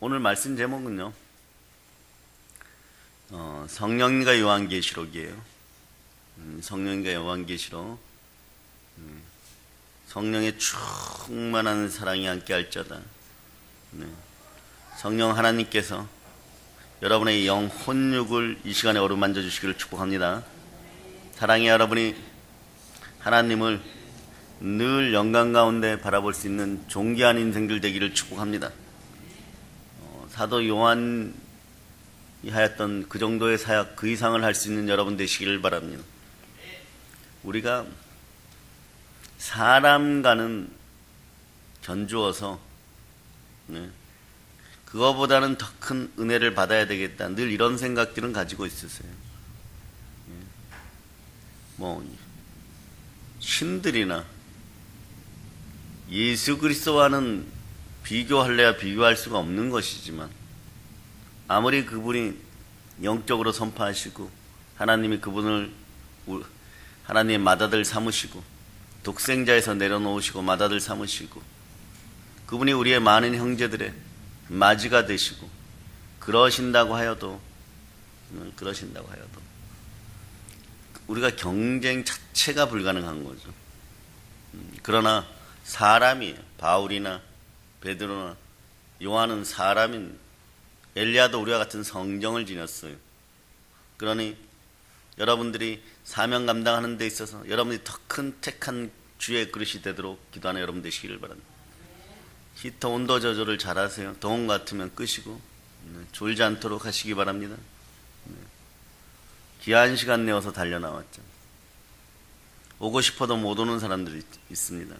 오늘 말씀 제목은요, 성령님과 요한계시록이에요. 성령님과 요한계시록. 성령의 충만한 사랑이 함께할 자다. 성령 하나님께서 여러분의 영 혼육을 이 시간에 어루만져 주시기를 축복합니다. 사랑의 여러분이 하나님을 늘 영광 가운데 바라볼 수 있는 존귀한 인생들 되기를 축복합니다. 사도 요한이 하였던 그 정도의 사역, 그 이상을 할 수 있는 여러분 되시기를 바랍니다. 우리가 사람과는 견주어서 그거보다는 더 큰 은혜를 받아야 되겠다, 늘 이런 생각들은 가지고 있으세요. 신들이나 예수 그리스도와는 비교할래야 비교할 수가 없는 것이지만, 아무리 그분이 영적으로 선포하시고 하나님이 그분을 하나님의 맏아들 삼으시고 독생자에서 내려놓으시고 맏아들 삼으시고 그분이 우리의 많은 형제들의 맞이가 되시고 그러신다고 하여도 우리가 경쟁 자체가 불가능한 거죠. 그러나 사람이에요. 바울이나 베드로나 요한은 사람인, 엘리야도 우리와 같은 성정을 지녔어요. 그러니 여러분들이 사명 감당하는 데 있어서 여러분이 더 큰 택한 주의 그릇이 되도록 기도하는 여러분 되시기를 바랍니다. 히터 온도 조절을 잘 하세요. 더운 것 같으면 끄시고 졸지 않도록 하시기 바랍니다. 귀한 시간 내어서 달려 나왔죠. 오고 싶어도 못 오는 사람들이 있습니다.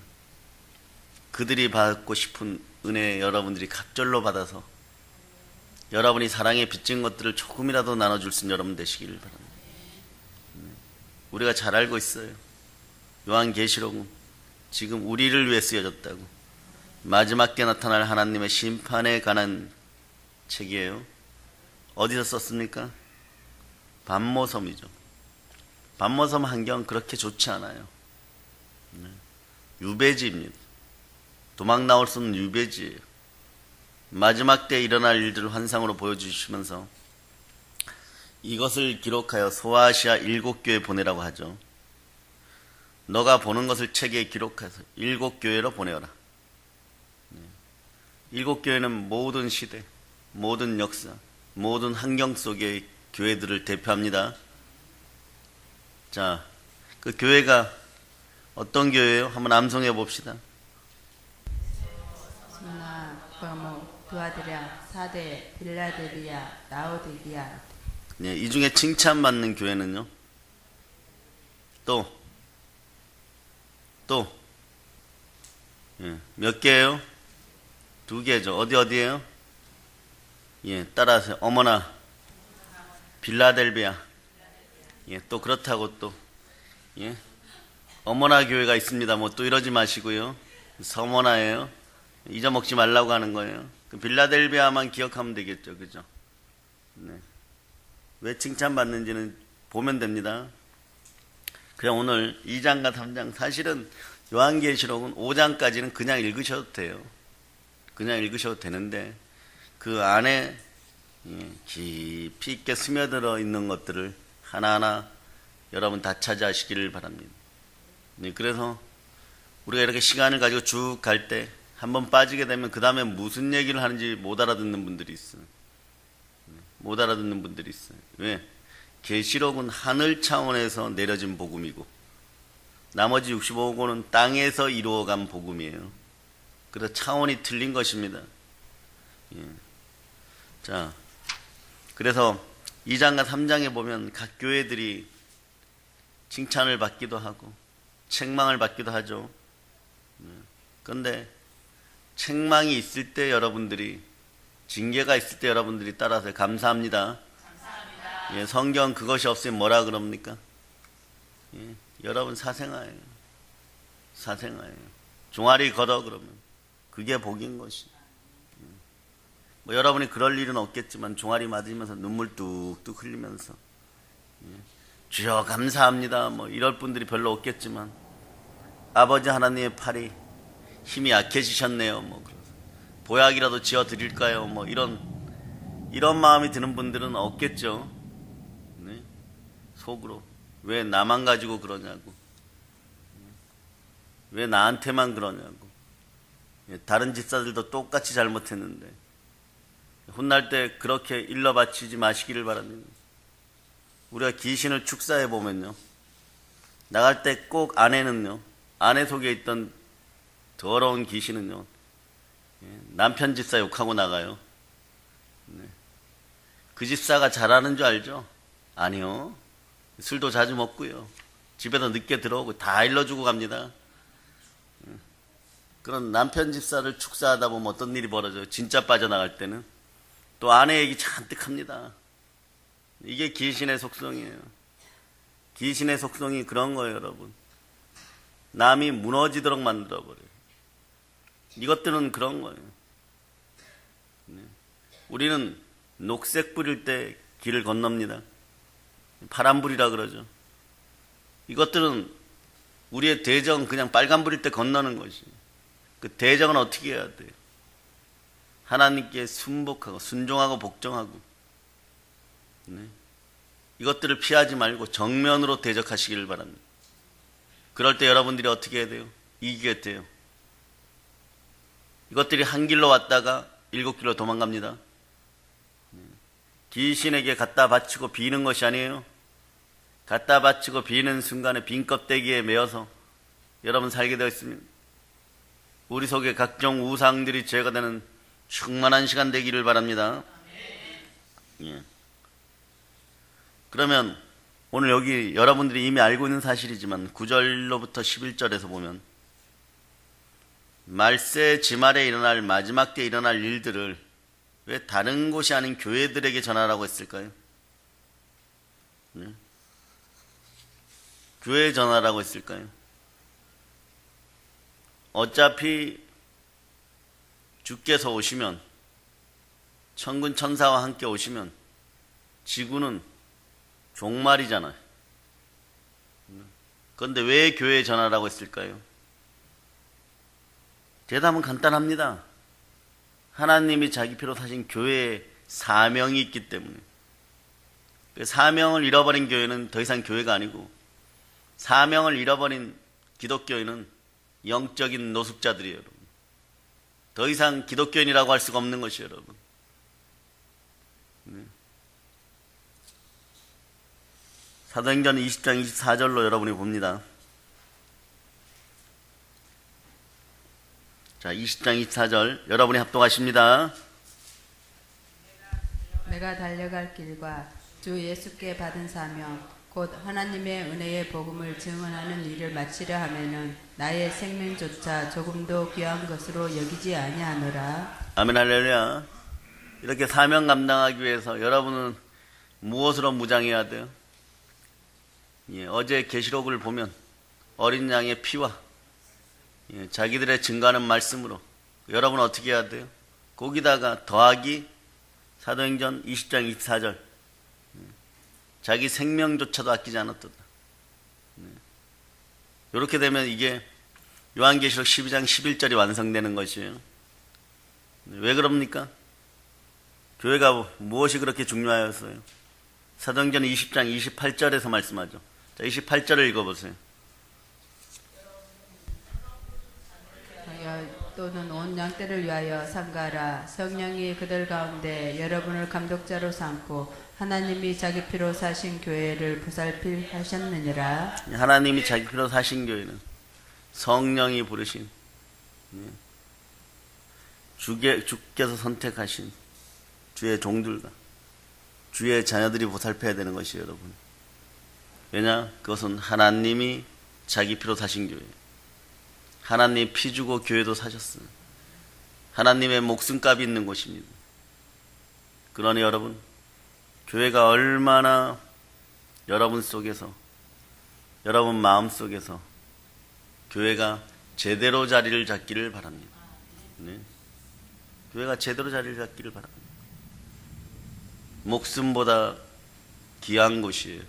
그들이 받고 싶은 은혜 여러분들이 갑절로 받아서 여러분이 사랑에 빚진 것들을 조금이라도 나눠줄 수 있는 여러분 되시기를 바랍니다. 우리가 잘 알고 있어요. 요한계시록은 지금 우리를 위해 쓰여졌다고. 마지막 때 나타날 하나님의 심판에 관한 책이에요. 어디서 썼습니까? 반모섬이죠. 반모섬 환경 그렇게 좋지 않아요. 유배지입니다. 도망 나올 수 없는 유배지예요. 마지막 때 일어날 일들을 환상으로 보여주시면서 이것을 기록하여 소아시아 7교회 보내라고 하죠. 너가 보는 것을 책에 기록해서 7교회로 보내어라. 7교회는 모든 시대, 모든 역사, 모든 환경 속의 교회들을 대표합니다. 자, 그 교회가 어떤 교회예요? 한번 암송해 봅시다. 두아드랴, 사데, 빌라델비아, 라오디게아. 네, 이 중에 칭찬받는 교회는요? 또 몇 개예요? 2개죠. 어디예요? 따라하세요. 어머나 빌라델비아. 또 그렇다고 또 어머나 교회가 있습니다. 또 이러지 마시고요. 서머나예요. 잊어먹지 말라고 하는 거예요. 그 빌라델비아만 기억하면 되겠죠. 그죠? 네. 왜 칭찬받는지는 보면 됩니다. 그냥 오늘 2장과 3장, 사실은 요한계시록은 5장까지는 그냥 읽으셔도 돼요. 그냥 읽으셔도 되는데 그 안에 깊이 있게 스며들어 있는 것들을 하나하나 여러분 다 찾아하시기를 바랍니다. 그래서 우리가 이렇게 시간을 가지고 쭉 갈 때 한번 빠지게 되면 그 다음에 무슨 얘기를 하는지 못 알아듣는 분들이 있어요. 왜? 계시록은 하늘 차원에서 내려진 복음이고 나머지 65권은 땅에서 이루어간 복음이에요. 그래서 차원이 틀린 것입니다. 자, 그래서 2장과 3장에 보면 각 교회들이 칭찬을 받기도 하고 책망을 받기도 하죠. 그런데 책망이 있을 때 여러분들이, 징계가 있을 때 여러분들이 따라서 감사합니다. 성경 그것이 없으면 뭐라 그럽니까? 여러분 사생아예요. 종아리 걷어 그러면 그게 복인 것이. 여러분이 그럴 일은 없겠지만 종아리 맞으면서 눈물 뚝뚝 흘리면서 주여 감사합니다 이럴 분들이 별로 없겠지만 아버지 하나님의 팔이 힘이 약해지셨네요 보약이라도 지어 드릴까요? 뭐 이런 마음이 드는 분들은 없겠죠. 네? 속으로 왜 나만 가지고 그러냐고, 왜 나한테만 그러냐고. 다른 집사들도 똑같이 잘못했는데 혼날 때 그렇게 일러 바치지 마시기를 바랍니다. 우리가 귀신을 축사해 보면요, 나갈 때 꼭 아내 속에 있던 더러운 귀신은요, 남편 집사 욕하고 나가요. 그 집사가 잘하는 줄 알죠? 아니요. 술도 자주 먹고요, 집에도 늦게 들어오고 다 일러주고 갑니다. 그런 남편 집사를 축사하다 보면 어떤 일이 벌어져요? 진짜 빠져나갈 때는 또 아내 얘기 잔뜩 합니다. 이게 귀신의 속성이에요. 귀신의 속성이 그런 거예요, 여러분. 남이 무너지도록 만들어버려요. 이것들은 그런 거예요. 우리는 녹색 불일 때 길을 건넙니다. 파란불이라 그러죠. 이것들은 우리의 대정, 그냥 빨간불일 때 건너는 것이. 그 대정은 어떻게 해야 돼요? 하나님께 순복하고 순종하고 복종하고, 네. 이것들을 피하지 말고 정면으로 대적하시기를 바랍니다. 그럴 때 여러분들이 어떻게 해야 돼요? 이기겠대요. 이것들이 한 길로 왔다가 7길로 도망갑니다. 귀신에게 갖다 바치고 비는 것이 아니에요. 갖다 바치고 비는 순간에 빈 껍데기에 매어서 여러분 살게 되어 있습니다. 우리 속에 각종 우상들이 제거되는 충만한 시간 되기를 바랍니다. 예. 그러면 오늘 여기 여러분들이 이미 알고 있는 사실이지만 9절로부터 11절에서 보면 말세 지말에 일어날 마지막 때에 일어날 일들을 왜 다른 곳이 아닌 교회들에게 전하라고 했을까요? 네? 교회에 전하라고 했을까요? 어차피 주께서 오시면, 천군 천사와 함께 오시면 지구는 종말이잖아요. 그런데 왜 교회에 전하라고 했을까요? 대답은 간단합니다. 하나님이 자기 피로 사신 교회에 사명이 있기 때문에. 그 사명을 잃어버린 교회는 더 이상 교회가 아니고, 사명을 잃어버린 기독교인은 영적인 노숙자들이에요, 여러분. 더 이상 기독교인이라고 할 수가 없는 것이에요, 여러분. 네. 사도행전 20장 24절로 여러분이 봅니다. 자, 20장 24절 여러분이 합독하십니다. 내가 달려갈 길과 주 예수께 받은 사명 곧 하나님의 은혜의 복음을 증언하는 일을 마치려 하면은 나의 생명조차 조금도 귀한 것으로 여기지 아니하노라. 아멘 할렐루야. 이렇게 사명 감당하기 위해서 여러분은 무엇으로 무장해야 돼요? 예, 어제 계시록을 보면 어린 양의 피와 자기들의 증거하는 말씀으로 여러분은 어떻게 해야 돼요? 거기다가 더하기 사도행전 20장 24절 자기 생명조차도 아끼지 않았도다. 이렇게 되면 이게 요한계시록 12장 11절이 완성되는 것이에요. 왜 그럽니까? 교회가 무엇이 그렇게 중요하였어요? 사도행전 20장 28절에서 말씀하죠. 자, 28절을 읽어보세요. 또는 온 양떼를 위하여 상가라. 성령이 그들 가운데 여러분을 감독자로 삼고 하나님이 자기 피로 사신 교회를 보살필 하셨느니라. 하나님이 자기 피로 사신 교회는 성령이 부르신 주께서 선택하신 주의 종들과 주의 자녀들이 보살펴야 되는 것이에요, 여러분. 왜냐? 그것은 하나님이 자기 피로 사신 교회예요. 하나님 피 주고 교회도 사셨어요. 하나님의 목숨값이 있는 곳입니다. 그러니 여러분, 교회가 얼마나 여러분 속에서, 여러분 마음 속에서 교회가 제대로 자리를 잡기를 바랍니다. 네. 교회가 제대로 자리를 잡기를 바랍니다. 목숨보다 귀한 곳이에요.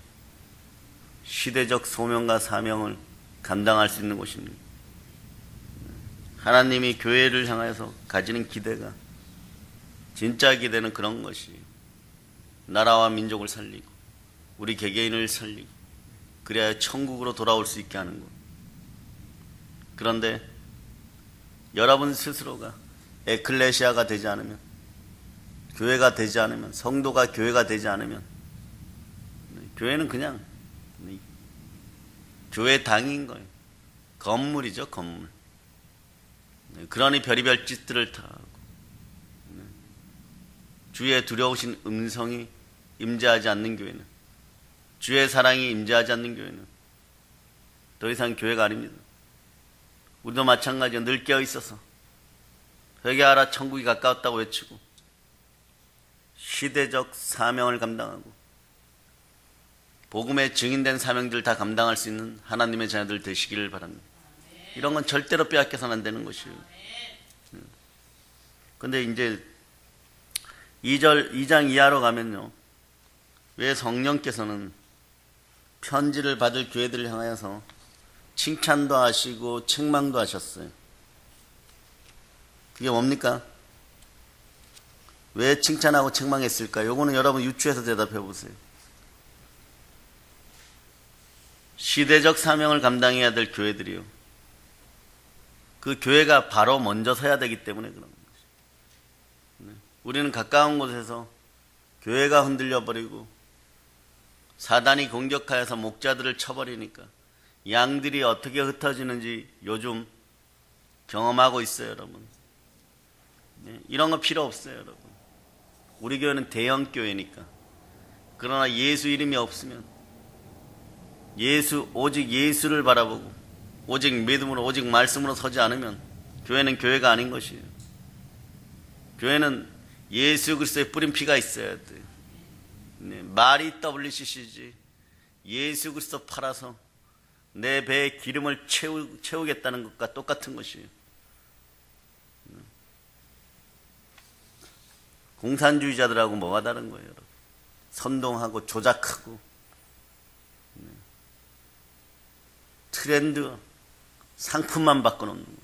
시대적 소명과 사명을 감당할 수 있는 곳입니다. 하나님이 교회를 향해서 가지는 기대가, 진짜 기대는 그런 것이 나라와 민족을 살리고 우리 개개인을 살리고 그래야 천국으로 돌아올 수 있게 하는 것. 그런데 여러분 스스로가 에클레시아가 되지 않으면, 교회가 되지 않으면, 성도가 교회가 되지 않으면 교회는 그냥 교회 당인 거예요. 건물이죠, 건물. 그러니 별의별 짓들을 다 하고 주의 두려우신 음성이 임재하지 않는 교회는, 주의 사랑이 임재하지 않는 교회는 더 이상 교회가 아닙니다. 우리도 마찬가지로 늘 깨어있어서 회개하라 천국이 가까웠다고 외치고 시대적 사명을 감당하고 복음의 증인된 사명들 다 감당할 수 있는 하나님의 자녀들 되시기를 바랍니다. 이런 건 절대로 빼앗겨서는 안 되는 것이에요. 근데 이제 2장 이하로 가면요, 왜 성령께서는 편지를 받을 교회들을 향하여서 칭찬도 하시고 책망도 하셨어요? 그게 뭡니까? 왜 칭찬하고 책망했을까? 요거는 여러분 유추해서 대답해 보세요. 시대적 사명을 감당해야 될 교회들이요, 그 교회가 바로 먼저 서야 되기 때문에 그런 거죠. 우리는 가까운 곳에서 교회가 흔들려 버리고 사단이 공격하여서 목자들을 쳐버리니까 양들이 어떻게 흩어지는지 요즘 경험하고 있어요, 여러분. 이런 거 필요 없어요, 여러분. 우리 교회는 대형 교회니까. 그러나 예수 이름이 없으면, 오직 예수를 바라보고 오직 믿음으로, 오직 말씀으로 서지 않으면 교회는 교회가 아닌 것이에요. 교회는 예수 그리스도의 뿌린 피가 있어야 돼요. 말이 WCC지 예수 그리스도 팔아서 내 배에 기름을 채우겠다는 것과 똑같은 것이에요. 공산주의자들하고 뭐가 다른 거예요, 여러분? 선동하고 조작하고 트렌드, 상품만 바꿔놓는 거예요.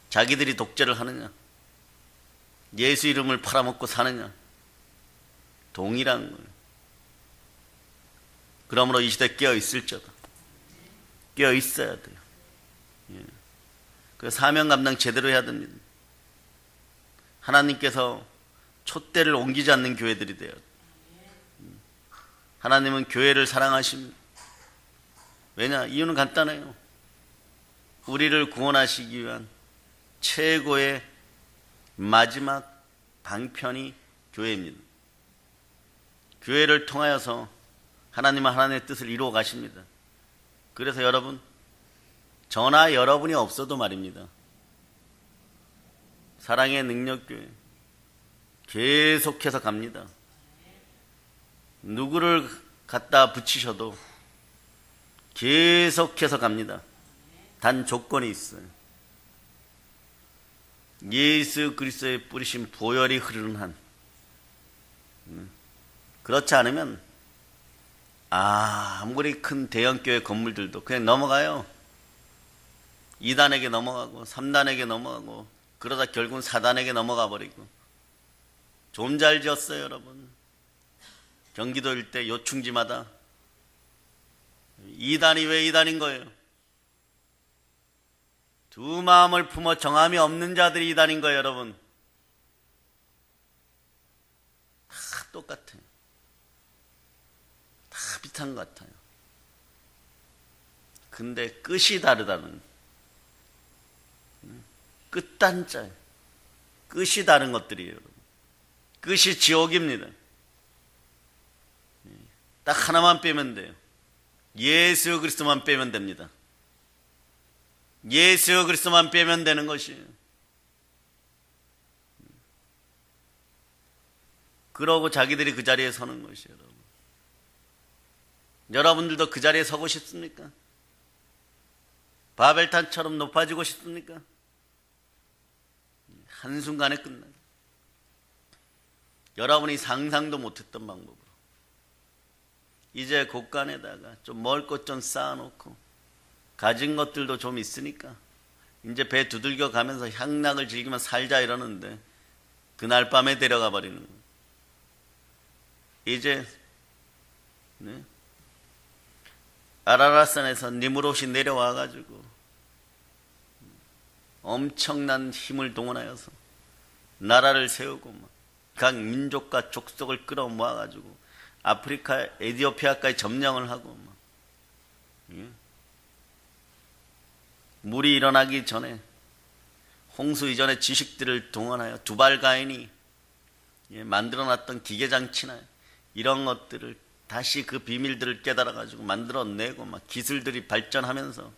자기들이 독재를 하느냐, 예수 이름을 팔아먹고 사느냐, 동일한 거예요. 그러므로 이 시대 깨어있을지어다. 깨어있어야 돼요. 그 사명 감당 제대로 해야 됩니다. 하나님께서 촛대를 옮기지 않는 교회들이 돼요. 하나님은 교회를 사랑하십니다. 왜냐? 이유는 간단해요. 우리를 구원하시기 위한 최고의 마지막 방편이 교회입니다. 교회를 통하여서 하나님은 하나님의 뜻을 이루어 가십니다. 그래서 여러분, 저나 여러분이 없어도 말입니다, 사랑의 능력교회 계속해서 갑니다. 누구를 갖다 붙이셔도 계속해서 갑니다. 단 조건이 있어요. 예수 그리스도의 뿌리신 보혈이 흐르는 한. 그렇지 않으면 아무리 큰 대형교회 건물들도 그냥 넘어가요. 2단에게 넘어가고 3단에게 넘어가고 그러다 결국은 4단에게 넘어가 버리고. 좀 잘 지었어요, 여러분. 경기도 일대 요충지마다 2단이 왜 2단인 거예요? 두 마음을 품어 정함이 없는 자들이 2단인 거예요, 여러분. 다 똑같아요. 다 비슷한 것 같아요. 근데 끝이 다르다는, 끝단자예요. 끝이 다른 것들이에요, 여러분. 끝이 지옥입니다. 딱 하나만 빼면 돼요. 예수 그리스도만 빼면 됩니다. 예수 그리스도만 빼면 되는 것이에요. 그러고 자기들이 그 자리에 서는 것이에요, 여러분. 여러분들도 그 자리에 서고 싶습니까? 바벨탑처럼 높아지고 싶습니까? 한순간에 끝나요. 여러분이 상상도 못했던 방법으로 이제 곳간에다가 좀 먹을 것 좀 쌓아놓고 가진 것들도 좀 있으니까 이제 배 두들겨 가면서 향락을 즐기면 살자 이러는데 그날 밤에 데려가 버리는 거예요. 이제 네? 아라랏산에서 니무롯이 내려와 가지고 엄청난 힘을 동원하여서 나라를 세우고 각 민족과 족속을 끌어모아 가지고 아프리카 에티오피아까지 점령을 하고 물이 일어나기 전에 홍수 이전의 지식들을 동원하여 두발가인이 만들어놨던 기계장치나 이런 것들을 다시 그 비밀들을 깨달아가지고 만들어내고 막 기술들이 발전하면서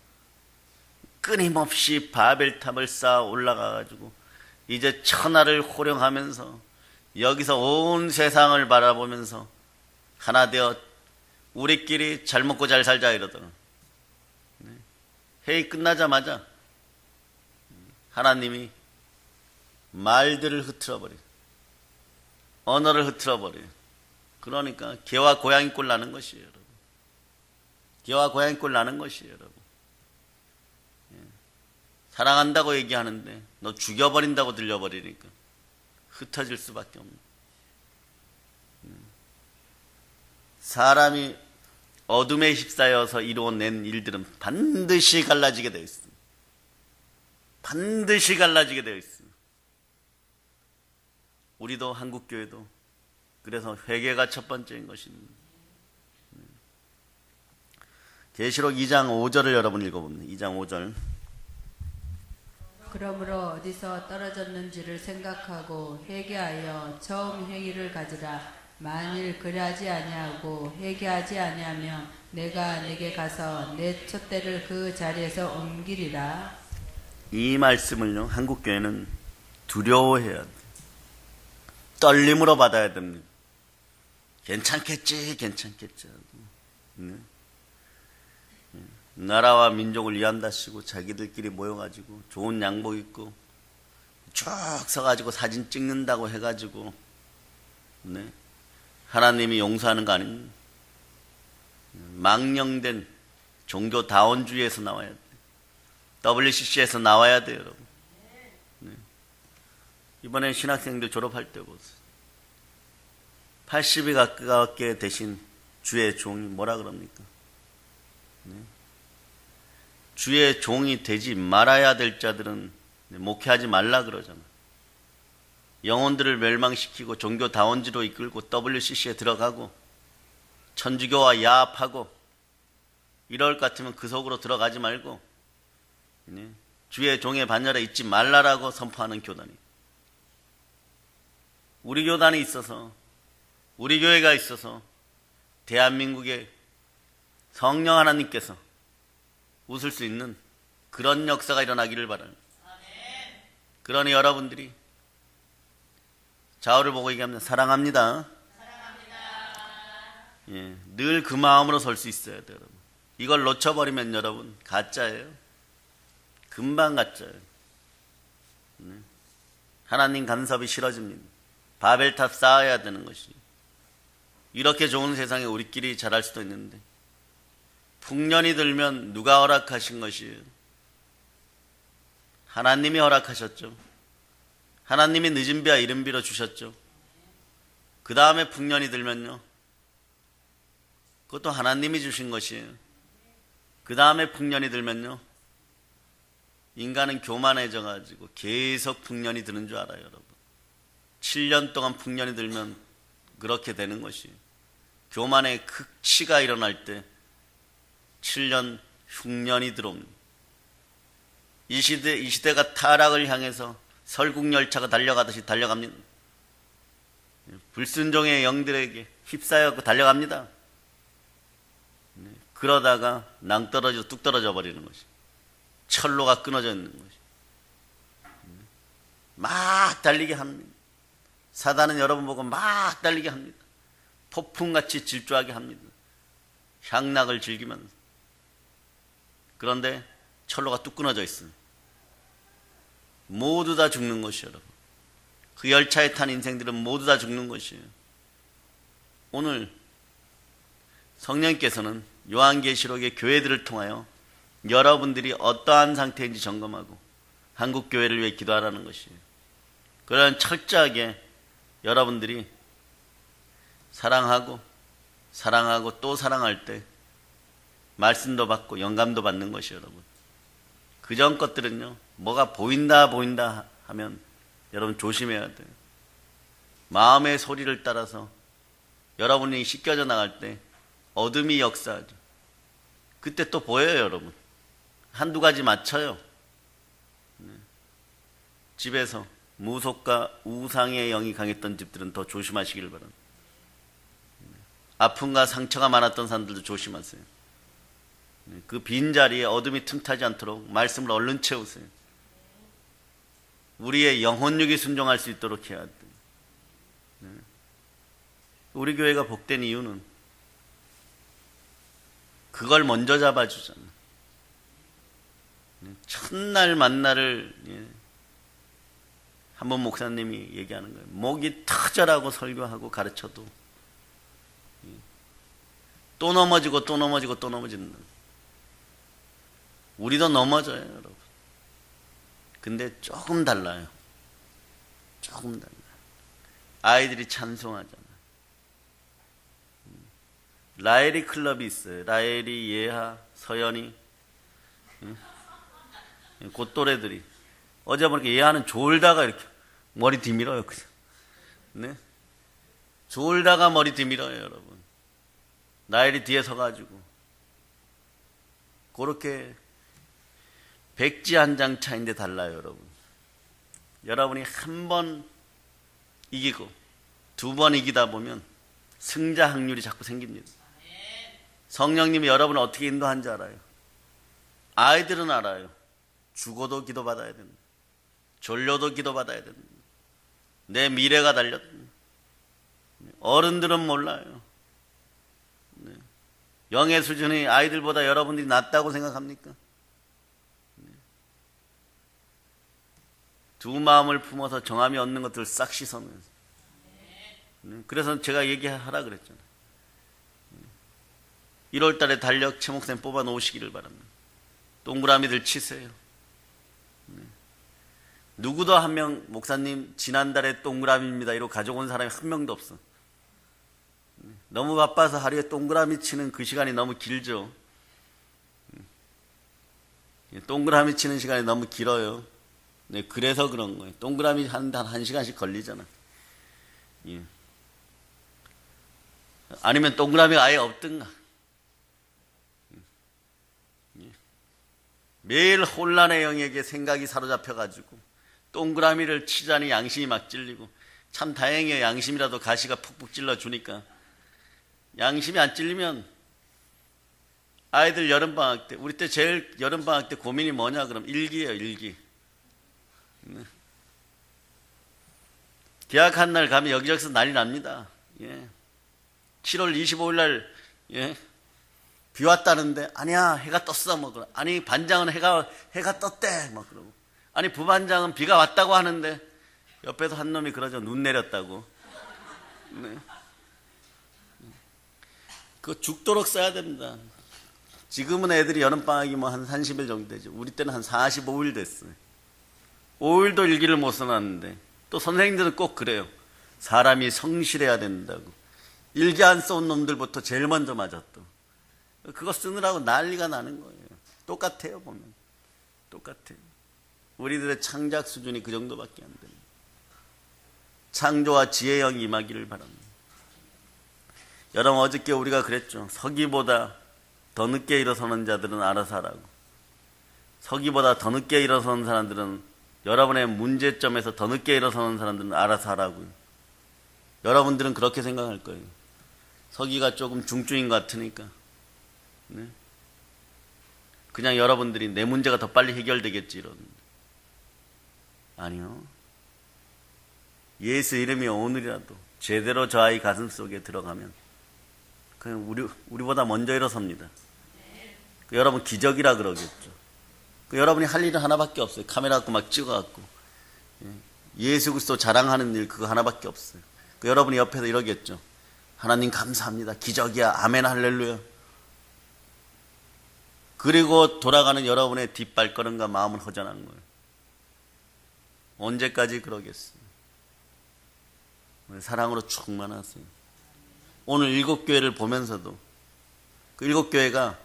끊임없이 바벨탑을 쌓아 올라가가지고 이제 천하를 호령하면서 여기서 온 세상을 바라보면서 하나 되어 우리끼리 잘 먹고 잘 살자 이러더라. 회의 끝나자마자 하나님이 말들을 흐트러버려, 언어를 흐트러버려. 그러니까 개와 고양이 꼴 나는 것이에요, 여러분. 개와 고양이 꼴 나는 것이에요, 여러분. 사랑한다고 얘기하는데 너 죽여버린다고 들려버리니까 흩어질 수밖에 없는. 사람이 어둠에 휩싸여서 이루어낸 일들은 반드시 갈라지게 되어 있습니다. 반드시 갈라지게 되어 있습니다. 우리도 한국교회도 그래서 회개가 첫 번째인 것입니다. 계시록 2장 5절을 여러분 읽어봅니다. 2장 5절. 그러므로 어디서 떨어졌는지를 생각하고 회개하여 처음 행위를 가지라. 만일 그리하지 아니하고 회개하지 아니하면 내가 네게 가서 내 촛대를 그 자리에서 옮기리라. 이 말씀을요, 한국교회는 두려워해야 돼. 떨림으로 받아야 됩니다. 괜찮겠지. 네. 나라와 민족을 위한다시고 자기들끼리 모여가지고 좋은 양복 입고 쭉 서가지고 사진 찍는다고 해가지고 네. 하나님이 용서하는 거 아닙니다. 망령된 종교다원주의에서 나와야 돼. WCC에서 나와야 돼요, 여러분. 네. 이번에 신학생들 졸업할 때 보세요. 80이 가깝게 되신 주의 종이 뭐라 그럽니까? 네. 주의 종이 되지 말아야 될 자들은 목회하지 말라 그러잖아. 영혼들을 멸망시키고 종교다원지로 이끌고 WCC에 들어가고 천주교와 야합하고 이럴 것 같으면 그 속으로 들어가지 말고 주의 종의 반열에 있지 말라라고 선포하는 교단이. 우리 교단이 있어서, 우리 교회가 있어서 대한민국의 성령 하나님께서 웃을 수 있는 그런 역사가 일어나기를 바랍니다. 그러니 여러분들이 좌우를 보고 얘기합니다. 사랑합니다. 예, 늘 그 마음으로 설 수 있어야 돼요, 여러분. 이걸 놓쳐버리면 여러분 가짜예요. 금방 가짜예요. 하나님 간섭이 싫어집니다. 바벨탑 쌓아야 되는 것이. 이렇게 좋은 세상에 우리끼리 잘할 수도 있는데 풍년이 들면 누가 허락하신 것이에요? 하나님이 허락하셨죠. 하나님이 늦은 비와 이른 비로 주셨죠. 그 다음에 풍년이 들면요, 그것도 하나님이 주신 것이에요. 그 다음에 풍년이 들면요, 인간은 교만해져가지고 계속 풍년이 드는 줄 알아요, 여러분. 7년 동안 풍년이 들면 그렇게 되는 것이에요. 교만의 극치가 일어날 때 7년 흉년이 들어옵니다. 이 시대가 타락을 향해서 설국열차가 달려가듯이 달려갑니다. 불순종의 영들에게 휩싸여 달려갑니다. 그러다가 낭떠러지로 뚝 떨어져 버리는 것이, 철로가 끊어져 있는 것이, 막 달리게 합니다. 사단은 여러분 보고 막 달리게 합니다. 폭풍같이 질주하게 합니다. 향락을 즐기면서. 그런데 철로가 뚝 끊어져 있습니다. 모두 다 죽는 것이에요, 여러분. 그 열차에 탄 인생들은 모두 다 죽는 것이에요. 오늘 성령께서는 요한계시록의 교회들을 통하여 여러분들이 어떠한 상태인지 점검하고 한국 교회를 위해 기도하라는 것이에요. 그런 철저하게 여러분들이 사랑하고 또 사랑할 때 말씀도 받고 영감도 받는 것이에요, 여러분. 그전 것들은요, 뭐가 보인다 하면 여러분 조심해야 돼요. 마음의 소리를 따라서 여러분이 씻겨져 나갈 때 어둠이 역사하죠. 그때 또 보여요, 여러분. 한두 가지 맞춰요. 집에서 무속과 우상의 영이 강했던 집들은 더 조심하시길 바랍니다. 아픔과 상처가 많았던 사람들도 조심하세요. 그 빈자리에 어둠이 틈타지 않도록 말씀을 얼른 채우세요. 우리의 영혼육이 순종할 수 있도록 해야 돼요. 우리 교회가 복된 이유는 그걸 먼저 잡아주잖아. 첫날 만나를 한 번 목사님이 얘기하는 거예요. 목이 터져라고 설교하고 가르쳐도 또 넘어지고 또 넘어지는. 우리도 넘어져요, 여러분. 근데 조금 달라요. 조금 달라요. 아이들이 찬송하잖아요. 라엘이 클럽이 있어요. 라엘이, 예하, 서연이, 곧또래들이. 어제 보니까 예하는 졸다가 이렇게 머리 뒤밀어요, 그냥. 네? 졸다가 머리 뒤밀어요, 여러분. 라엘이 뒤에 서가지고. 그렇게 백지 한 장 차인데 달라요, 여러분. 여러분이 한 번 이기고 두 번 이기다 보면 승자 확률이 자꾸 생깁니다. 성령님이 여러분을 어떻게 인도한지 알아요. 아이들은 알아요. 죽어도 기도받아야 된다. 졸려도 기도받아야 된다. 내 미래가 달렸다. 어른들은 몰라요. 영의 수준이 아이들보다 여러분들이 낫다고 생각합니까? 두 마음을 품어서 정함이 얻는 것들을 싹 씻어내서. 그래서 제가 얘기하라 그랬잖아요. 1월 달에 달력 최 목사님 뽑아 놓으시기를 바랍니다. 동그라미들 치세요. 누구도 한 명, 목사님 지난달에 동그라미입니다 이러고 가져온 사람이 한 명도 없어. 너무 바빠서 하루에 동그라미 치는 그 시간이 너무 길죠. 동그라미 치는 시간이 너무 길어요. 네, 그래서 그런 거예요. 동그라미 하는데 한 시간씩 걸리잖아. 예. 아니면 동그라미가 아예 없든가. 예. 매일 혼란의 영에게 생각이 사로잡혀가지고 동그라미를 치자니 양심이 막 찔리고, 참 다행이에요. 양심이라도 가시가 푹푹 찔러주니까. 양심이 안 찔리면 아이들 여름방학 때, 우리 때 제일 여름방학 때 고민이 뭐냐 그럼 일기예요, 일기. 계약한 날 가면 여기저기서 난리 납니다. 예. 7월 25일 날, 예. 비 왔다는데, 아니야, 해가 떴어. 뭐, 그러. 아니, 반장은 해가 떴대. 뭐, 그러고. 아니, 부반장은 비가 왔다고 하는데, 옆에서 한 놈이 그러죠. 눈 내렸다고. 네. 그거 죽도록 써야 됩니다. 지금은 애들이 여름방학이 뭐 한 30일 정도 되죠. 우리 때는 한 45일 됐어요. 5일도 일기를 못 써놨는데, 또 선생님들은 꼭 그래요. 사람이 성실해야 된다고. 일기 안 써온 놈들부터 제일 먼저 맞았다. 그거 쓰느라고 난리가 나는 거예요. 똑같아요, 보면. 똑같아요. 우리들의 창작 수준이 그 정도밖에 안 됩니다. 창조와 지혜의 영이 임하기를 바랍니다. 여러분, 어저께 우리가 그랬죠. 서기보다 더 늦게 일어서는 자들은 알아서 하라고. 서기보다 더 늦게 일어서는 사람들은, 여러분의 문제점에서 더 늦게 일어서는 사람들은 알아서 하라고요. 여러분들은 그렇게 생각할 거예요. 서기가 조금 중증인 것 같으니까. 네? 그냥 여러분들이 내 문제가 더 빨리 해결되겠지 이러는데. 아니요. 예수 이름이 오늘이라도 제대로 저 아이 가슴 속에 들어가면 그냥 우리보다 먼저 일어섭니다. 여러분 기적이라 그러겠죠. 여러분이 할 일은 하나밖에 없어요. 카메라 갖고 막 찍어갖고 예수 그리스도 자랑하는 일 그거 하나밖에 없어요. 여러분이 옆에서 이러겠죠. 하나님 감사합니다. 기적이야. 아멘 할렐루야. 그리고 돌아가는 여러분의 뒷발걸음과 마음은 허전한 거예요. 언제까지 그러겠어요? 사랑으로 충만하세요. 오늘 7교회를 보면서도 그 7교회가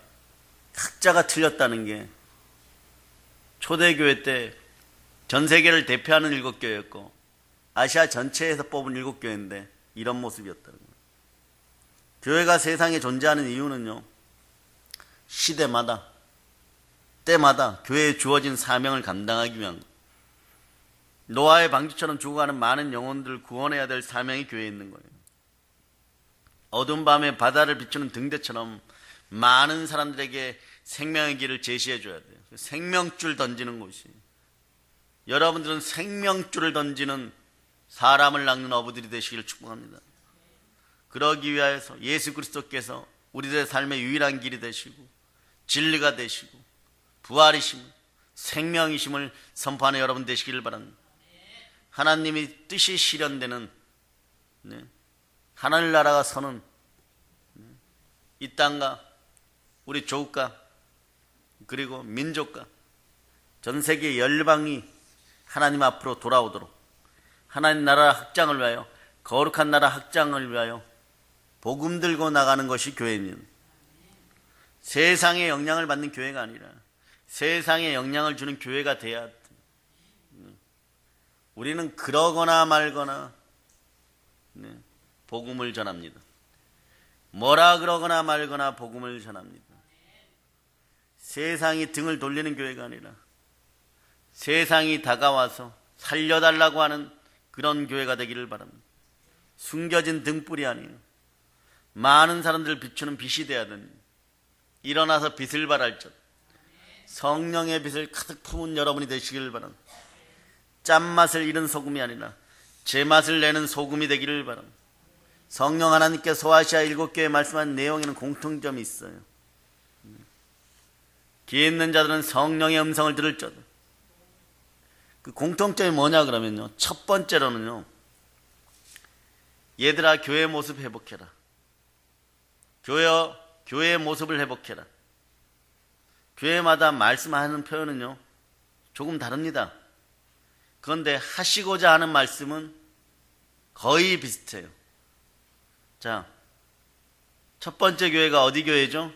각자가 틀렸다는 게 초대교회 때 전 세계를 대표하는 7교회였고 아시아 전체에서 뽑은 7교회인데 이런 모습이었다는 거예요. 교회가 세상에 존재하는 이유는요, 시대마다 때마다 교회에 주어진 사명을 감당하기 위한 거예요. 노아의 방주처럼 죽어가는 많은 영혼들을 구원해야 될 사명이 교회에 있는 거예요. 어두운 밤에 바다를 비추는 등대처럼 많은 사람들에게 생명의 길을 제시해 줘야 돼요. 생명줄 던지는 곳이. 여러분들은 생명줄을 던지는 사람을 낚는 어부들이 되시기를 축복합니다. 그러기 위하여서 예수 그리스도께서 우리들의 삶의 유일한 길이 되시고 진리가 되시고 부활이심을 생명이심을 선포하는 여러분 되시기를 바랍니다. 하나님이 뜻이 실현되는 하늘나라가 서는 이 땅과 우리 조국과 그리고 민족과 전 세계 열방이 하나님 앞으로 돌아오도록 하나님 나라 확장을 위하여 거룩한 나라 확장을 위하여 복음 들고 나가는 것이 교회입니다. 세상에 영향을 받는 교회가 아니라 세상에 영향을 주는 교회가 돼야 우리는 그러거나 말거나 복음을 전합니다. 뭐라 그러거나 말거나 복음을 전합니다. 세상이 등을 돌리는 교회가 아니라 세상이 다가와서 살려달라고 하는 그런 교회가 되기를 바랍니다. 숨겨진 등불이 아니에요. 많은 사람들을 비추는 빛이 되어야 됩니다. 일어나서 빛을 발할 것, 성령의 빛을 가득 품은 여러분이 되시기를 바랍니다. 짠맛을 잃은 소금이 아니라 제맛을 내는 소금이 되기를 바랍니다. 성령 하나님께 소아시아 7교회에 말씀한 내용에는 공통점이 있어요. 귀에 있는 자들은 성령의 음성을 들을 줄. 그 공통점이 뭐냐 그러면요, 첫 번째로는요, 얘들아 교회의 모습 회복해라. 교회의 모습을 회복해라. 교회마다 말씀하는 표현은요 조금 다릅니다. 그런데 하시고자 하는 말씀은 거의 비슷해요. 자, 첫 번째 교회가 어디 교회죠?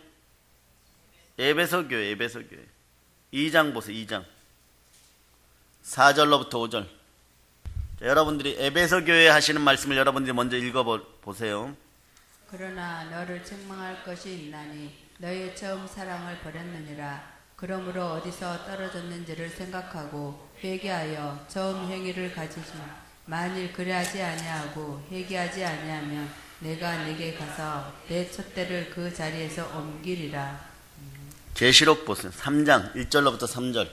에베소 교회. 2장 보세요. 2장 4절로부터 5절. 자, 여러분들이 에베소 교회 하시는 말씀을 여러분들이 먼저 읽어보세요. 그러나 너를 책망할 것이 있나니 너의 처음 사랑을 버렸느니라. 그러므로 어디서 떨어졌는지를 생각하고 회개하여 처음 행위를 가지시라. 만일 그리하지 아니하고 회개하지 아니하면 내가 네게 가서 내 촛대를 그 자리에서 옮기리라. 계시록 보세요. 3장 1절로부터 3절.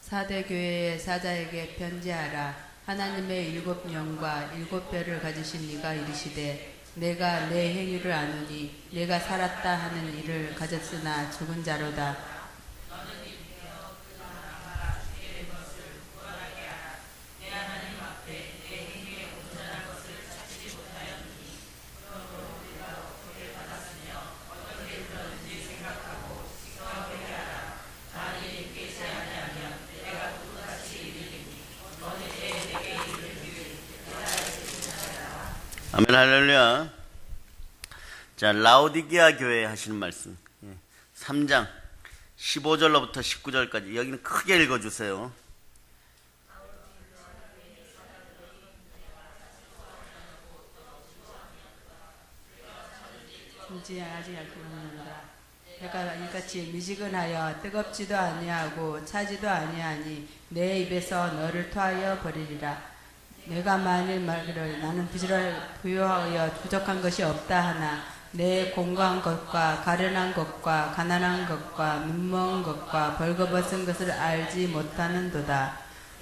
사대 교회의 사자에게 편지하라. 하나님의 7영과 7별을 가지신 네가 이르시되 내가 내 행위를 아노니 내가 살았다 하는 이를 가졌으나 죽은 자로다. 아멘 할렐루야. 자, 라오디게아 교회 하시는 말씀 3장 15절로부터 19절까지 여기는 크게 읽어주세요. 아직 알지 못하노라. 내가 이같이 미지근하여 뜨겁지도 아니하고 차지도 아니하니 내 입에서 너를 토하여 버리리라. 내가 만일 말기를 나는 부유하여 부족한 것이 없다 하나 내 공고한 것과 가련한 것과 가난한 것과 눈먼 것과 벌거벗은 것을 알지 못하는도다.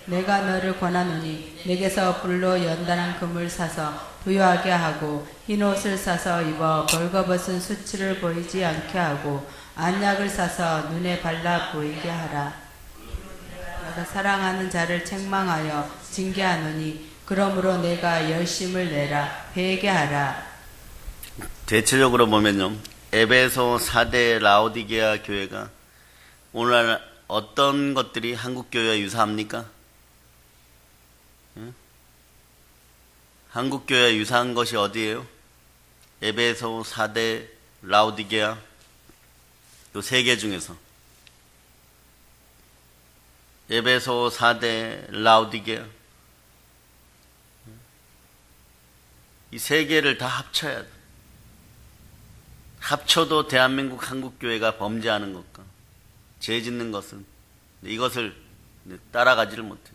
내가 너를 권하노니 내게서 불로 연단한 금을 사서 부유하게 하고 흰옷을 사서 입어 벌거벗은 수치를 보이지 않게 하고 안약을 사서 눈에 발라 보이게 하라. 내가 사랑하는 자를 책망하여 징계하노니 그러므로 내가 열심을 내라. 회개하라. 대체적으로 보면요, 에베소 4대 라오디게아 교회가 오늘날 어떤 것들이 한국교회와 유사합니까? 한국교회와 유사한 것이 어디예요? 에베소, 사대, 라오디게아, 요 세 개 중에서 에베소, 사대, 라오디게아 이 세 개를 다 합쳐야 돼. 합쳐도 대한민국 한국교회가 범죄하는 것과 죄 짓는 것은 이것을 따라가지를 못해.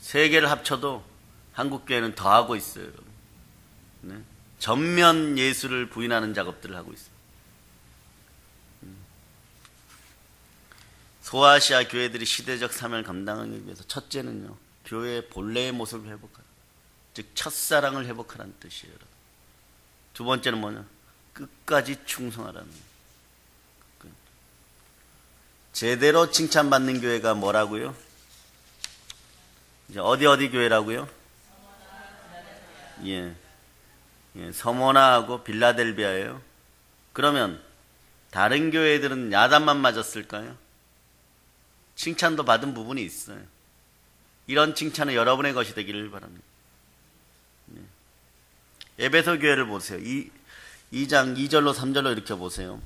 세 개를 합쳐도 한국교회는 더 하고 있어요. 전면 예수를 부인하는 작업들을 하고 있어요. 소아시아 교회들이 시대적 사명을 감당하기 위해서 첫째는요, 교회의 본래의 모습을 회복하라. 즉 첫사랑을 회복하라는 뜻이에요. 두 번째는 뭐냐? 끝까지 충성하라는 거예요. 제대로 칭찬받는 교회가 뭐라고요? 이제 어디 교회라고요? 예, 서모나하고 빌라델비아예요. 그러면 다른 교회들은 야단만 맞았을까요? 칭찬도 받은 부분이 있어요. 이런 칭찬은 여러분의 것이 되기를 바랍니다. 에베소 교회를 보세요. 2장 2절로 3절로 이렇게 보세요.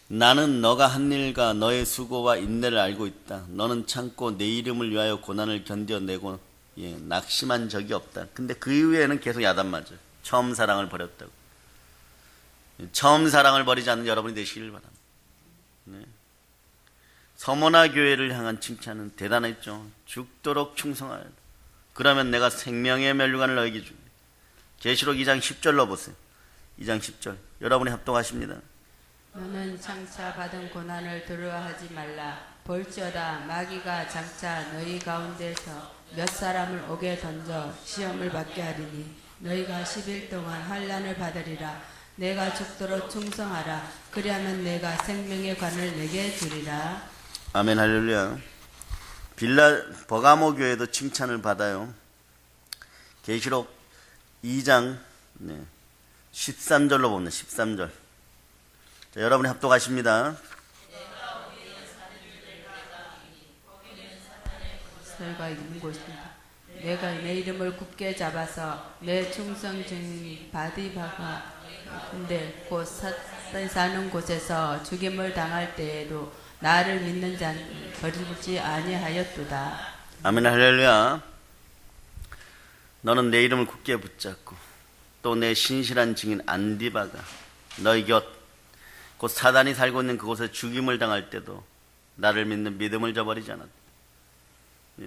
나는 너가 한 일과 너의 수고와 인내를 알고 있다. 너는 참고 내 이름을 위하여 고난을 견뎌내고 낙심한 적이 없다. 근데 그 이후에는 계속 야단 맞아요. 처음 사랑을 버렸다고. 처음 사랑을 버리지 않는 여러분이 되시길 바랍니다. 서모나 교회를 향한 칭찬은 대단했죠. 죽도록 충성하여라. 그러면 내가 생명의 면류관을 너에게 주리. 계시록 2장 10절로 보세요. 2장 10절. 여러분이 합독하십니다. 너는 장차 받은 고난을 두려워하지 말라. 볼지어다 마귀가 장차 너희 가운데서 몇 사람을 옥에 던져 시험을 받게 하리니 너희가 10일 동안 환난을 받으리라. 내가 죽도록 충성하라. 그리하면 내가 생명의 관을 내게 주리라. 아멘 할렐루야. 버가모 교회도 칭찬을 받아요. 계시록 2장 13절로 봅니다. 13절. 자, 여러분이 합독하십니다. 설가 있는 곳입니다. 내가 내 이름을 굳게 잡아서 내 충성 증인 바디바가 근데 곧 사는 곳에서 죽임을 당할 때에도 나를 믿는 자는 버리지 아니하였도다. 아멘 할렐루야. 너는 내 이름을 굳게 붙잡고 또 내 신실한 증인 안디바가 너희 곁 곧 사단이 살고 있는 그곳에 죽임을 당할 때도 나를 믿는 믿음을 저버리지 않았다.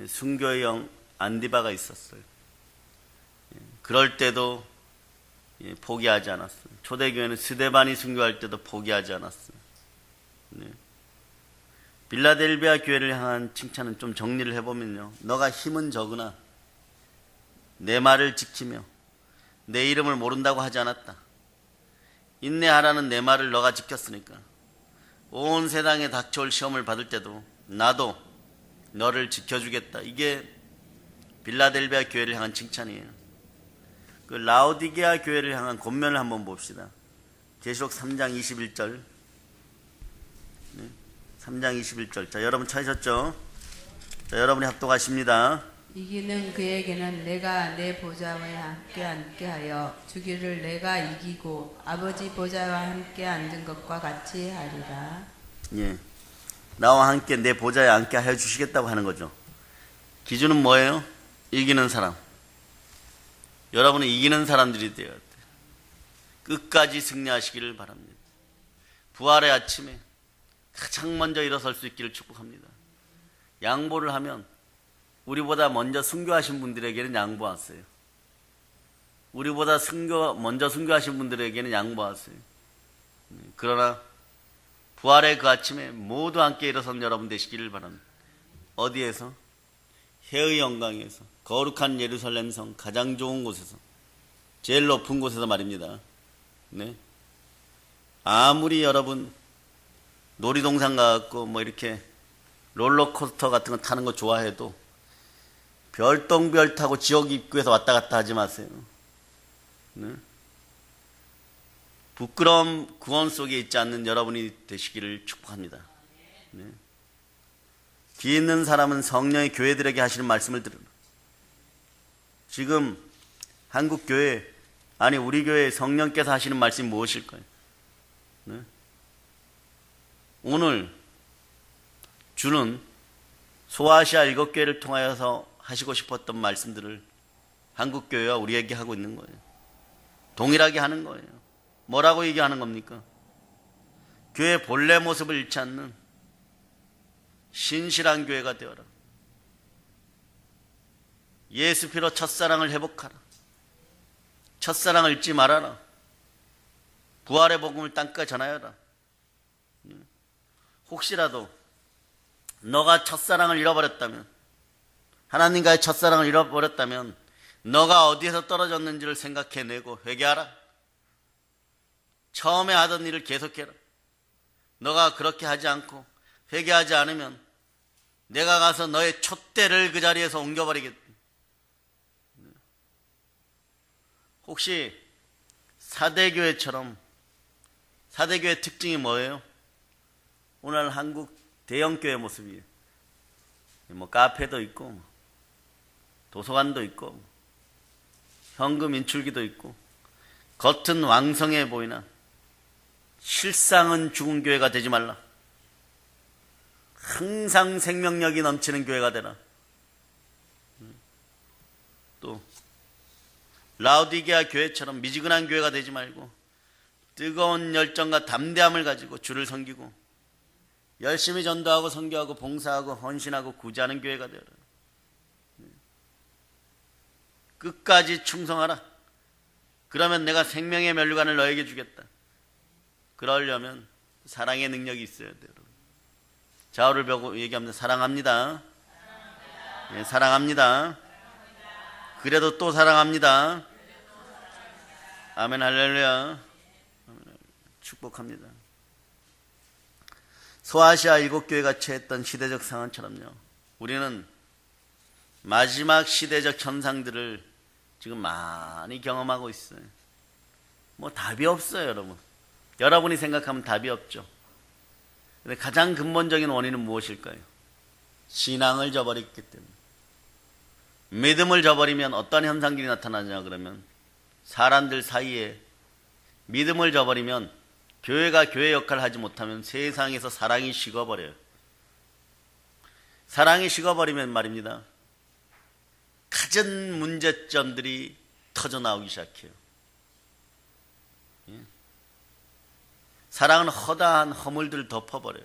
순교의 영 안디바가 있었어요. 그럴 때도 포기하지 않았어요. 초대교회는 스데반이 순교할 때도 포기하지 않았어요. 빌라델비아 교회를 향한 칭찬은 좀 정리를 해보면요. 너가 힘은 적으나 내 말을 지키며 내 이름을 모른다고 하지 않았다. 인내하라는 내 말을 너가 지켰으니까 온 세상에 닥쳐올 시험을 받을 때도 나도 너를 지켜주겠다. 이게 빌라델비아 교회를 향한 칭찬이에요. 그 라오디게아 교회를 향한 권면을 한번 봅시다. 계시록 3장 21절. 3장 21절. 자, 여러분 찾으셨죠? 자, 여러분이 합독하십니다. 이기는 그에게는 내가 내 보좌와 함께 앉게 하여 주기를 내가 이기고 아버지 보좌와 함께 앉은 것과 같이 하리라. 예, 나와 함께 내 보좌에 앉게 하여 주시겠다고 하는 거죠. 기준은 뭐예요? 이기는 사람. 여러분은 이기는 사람들이 되어야 돼. 끝까지 승리하시기를 바랍니다. 부활의 아침에 가장 먼저 일어설 수 있기를 축복합니다. 양보를 하면 우리보다 먼저 순교하신 분들에게는 양보하세요. 우리보다 먼저 순교하신 분들에게는 양보하세요. 그러나 부활의 그 아침에 모두 함께 일어선 여러분 되시기를 바랍니다. 어디에서? 해의 영광에서, 거룩한 예루살렘 성 가장 좋은 곳에서, 제일 높은 곳에서 말입니다. 네. 아무리 여러분 놀이동산 가갖고 뭐 이렇게 롤러코스터 같은 거 타는 거 좋아해도 별똥별 타고 지옥 입구에서 왔다 갔다 하지 마세요. 네? 부끄러움 구원 속에 있지 않는 여러분이 되시기를 축복합니다. 귀 있는 사람은 성령이 교회들에게 하시는 말씀을 들으라. 지금 한국 교회, 아니 우리 교회 성령께서 하시는 말씀이 무엇일까요? 네? 오늘 주는 소아시아 7교회를 통하여서 하시고 싶었던 말씀들을 한국 교회와 우리에게 하고 있는 거예요. 동일하게 하는 거예요. 뭐라고 얘기하는 겁니까? 교회의 본래 모습을 잃지 않는 신실한 교회가 되어라. 예수 피로 첫사랑을 회복하라. 첫사랑을 잊지 말아라. 부활의 복음을 땅까지 전하여라. 혹시라도 너가 첫사랑을 잃어버렸다면, 하나님과의 첫사랑을 잃어버렸다면 너가 어디에서 떨어졌는지를 생각해내고 회개하라. 처음에 하던 일을 계속해라. 너가 그렇게 하지 않고 회개하지 않으면 내가 가서 너의 촛대를 그 자리에서 옮겨버리겠다. 혹시 사대교회처럼, 사대교회 특징이 뭐예요? 오늘 한국 대형교회 모습이에요. 뭐 카페도 있고 도서관도 있고 현금 인출기도 있고 겉은 왕성해 보이나 실상은 죽은 교회가 되지 말라. 항상 생명력이 넘치는 교회가 되라. 또 라오디게아 교회처럼 미지근한 교회가 되지 말고 뜨거운 열정과 담대함을 가지고 주를 섬기고 열심히 전도하고 선교하고 봉사하고 헌신하고 구제하는 교회가 되어라. 끝까지 충성하라. 그러면 내가 생명의 면류관을 너에게 주겠다. 그러려면 사랑의 능력이 있어야 돼요. 자오를 보고 얘기합니다. 사랑합니다. 네, 사랑합니다. 그래도 또 사랑합니다. 아멘 할렐루야. 축복합니다. 소아시아 7교회가 처했던 시대적 상황처럼요, 우리는 마지막 시대적 현상들을 지금 많이 경험하고 있어요. 뭐 답이 없어요, 여러분. 여러분이 생각하면 답이 없죠. 근데 가장 근본적인 원인은 무엇일까요? 신앙을 저버렸기 때문에. 믿음을 저버리면 어떤 현상들이 나타나냐 그러면 사람들 사이에 믿음을 저버리면 교회가 교회 역할을 하지 못하면 세상에서 사랑이 식어버려요. 사랑이 식어버리면 말입니다, 갖은 문제점들이 터져나오기 시작해요. 사랑은 허다한 허물들을 덮어버려요.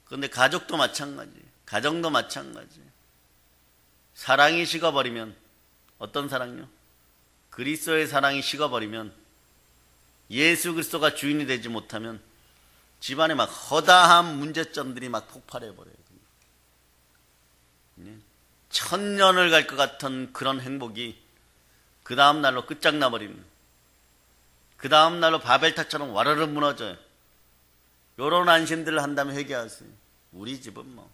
그런데 가족도 마찬가지, 가정도 마찬가지. 사랑이 식어버리면, 어떤 사랑요? 그리스도의 사랑이 식어버리면, 예수 그리스도가 주인이 되지 못하면 집안에 막 허다한 문제점들이 막 폭발해버려요. 천년을 갈 것 같은 그런 행복이 그 다음 날로 끝장나버립니다. 그 다음 날로 바벨탑처럼 와르르 무너져요. 요런 안심들을 한다면 회개하세요. 우리 집은 뭐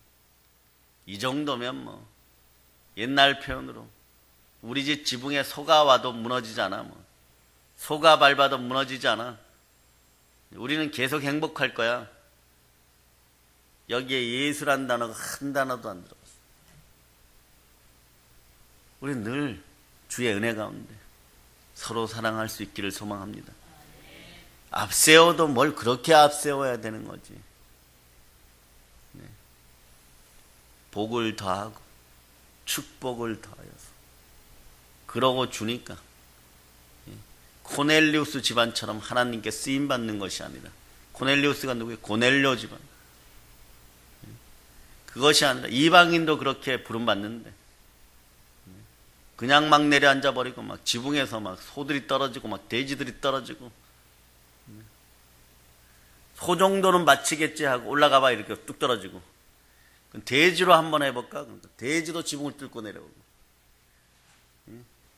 이 정도면 뭐 옛날 표현으로 우리 집 지붕에 소가 와도 무너지지 않아. 뭐 소가 밟아도 무너지지 않아. 우리는 계속 행복할 거야. 여기에 예수란 단어가 한 단어도 안 들어갔어. 우리는 늘 주의 은혜 가운데 서로 사랑할 수 있기를 소망합니다. 앞세워도 뭘 그렇게 앞세워야 되는 거지. 네. 복을 더하고 축복을 더하여서 그러고 주니까 코넬리우스 집안처럼 하나님께 쓰임받는 것이 아니라, 코넬리우스가 누구예요? 고넬료 집안. 그것이 아니라 이방인도 그렇게 부름받는데 그냥 막 내려앉아버리고 막 지붕에서 막 소들이 떨어지고 막 돼지들이 떨어지고, 소 정도는 마치겠지 하고 올라가봐 이렇게 뚝 떨어지고, 돼지로 한번 해볼까? 그러니까 돼지도 지붕을 뚫고 내려오고,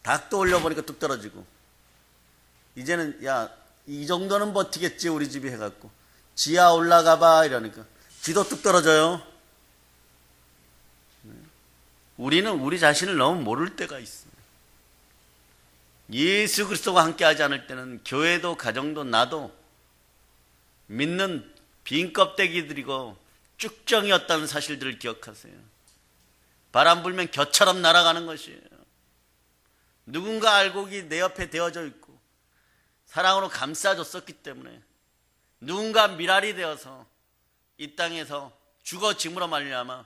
닭도 올려보니까 뚝 떨어지고, 이제는 야 이 정도는 버티겠지 우리 집이 해갖고 지하 올라가봐 이러니까 지도 뚝 떨어져요. 우리는 우리 자신을 너무 모를 때가 있어요. 예수 그리스도와 함께하지 않을 때는 교회도 가정도 나도 믿는 빈 껍데기들이고 쭉정이었다는 사실들을 기억하세요. 바람 불면 겨처럼 날아가는 것이에요. 누군가 알곡이 내 옆에 되어져 있고 사랑으로 감싸줬었기 때문에 누군가 미랄이 되어서 이 땅에서 죽어짐으로 말미암아,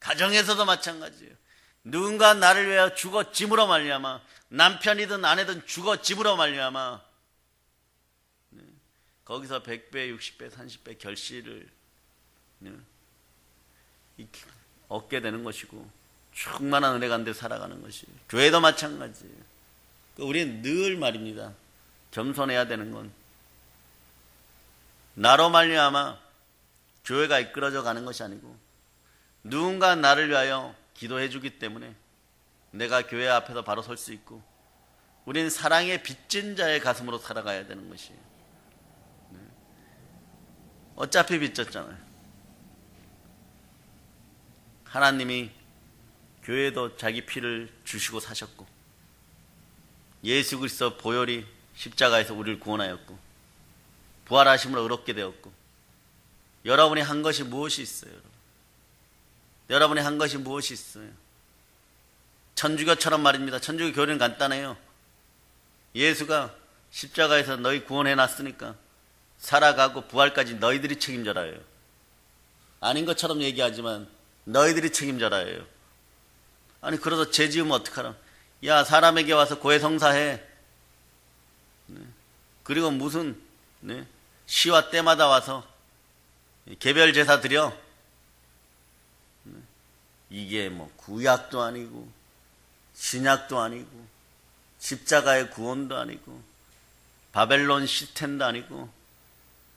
가정에서도 마찬가지예요. 누군가 나를 위하여 죽어짐으로 말미암아, 남편이든 아내든 죽어짐으로 말미암아 거기서 100배, 60배, 30배 결실을 얻게 되는 것이고 충만한 은혜 가운데 살아가는 것이, 교회도 마찬가지예요. 우리는 늘 말입니다. 겸손해야 되는 건 나로 말미암아 교회가 이끌어져 가는 것이 아니고 누군가 나를 위하여 기도해 주기 때문에 내가 교회 앞에서 바로 설 수 있고, 우리는 사랑의 빚진 자의 가슴으로 살아가야 되는 것이에요. 어차피 빚졌잖아요. 하나님이 교회도 자기 피를 주시고 사셨고, 예수 그리스도 보혈이 십자가에서 우리를 구원하였고, 부활하심으로 의롭게 되었고, 여러분이 한 것이 무엇이 있어요? 여러분이 한 것이 무엇이 있어요? 천주교처럼 말입니다. 천주교 교리는 간단해요. 예수가 십자가에서 너희 구원해 놨으니까 살아가고 부활까지 너희들이 책임져라 해요. 아닌 것처럼 얘기하지만 너희들이 책임져라 해요. 아니, 그래서 죄 지으면 어떡하라? 야, 사람에게 와서 고해성사해. 그리고 무슨 시와 때마다 와서 개별 제사 드려. 이게 뭐 구약도 아니고 신약도 아니고 십자가의 구원도 아니고 바벨론 시스템도 아니고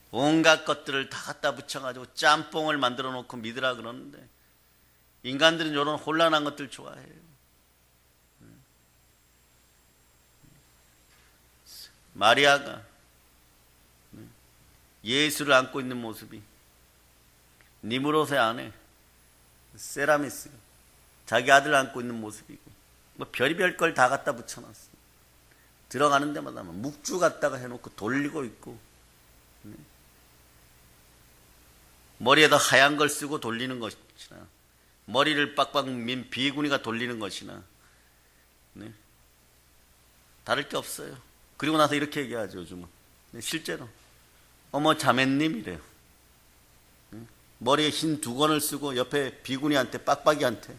온갖 것들을 다 갖다 붙여가지고 짬뽕을 만들어 놓고 믿으라 그러는데, 인간들은 이런 혼란한 것들 좋아해요. 마리아가 예수를 안고 있는 모습이 니무롯의 아내 세라미스가 자기 아들 안고 있는 모습이고, 뭐 별의별 걸 다 갖다 붙여놨어. 들어가는 데마다 묵주 갖다가 해놓고 돌리고 있고, 머리에다 하얀 걸 쓰고 돌리는 것이나, 머리를 빡빡 민 비구니가 돌리는 것이나 다를 게 없어요. 그리고 나서 이렇게 얘기하죠, 요즘은. 실제로 어머 자매님이래요. 머리에 흰 두건을 쓰고 옆에 비구니한테 빡빡이한테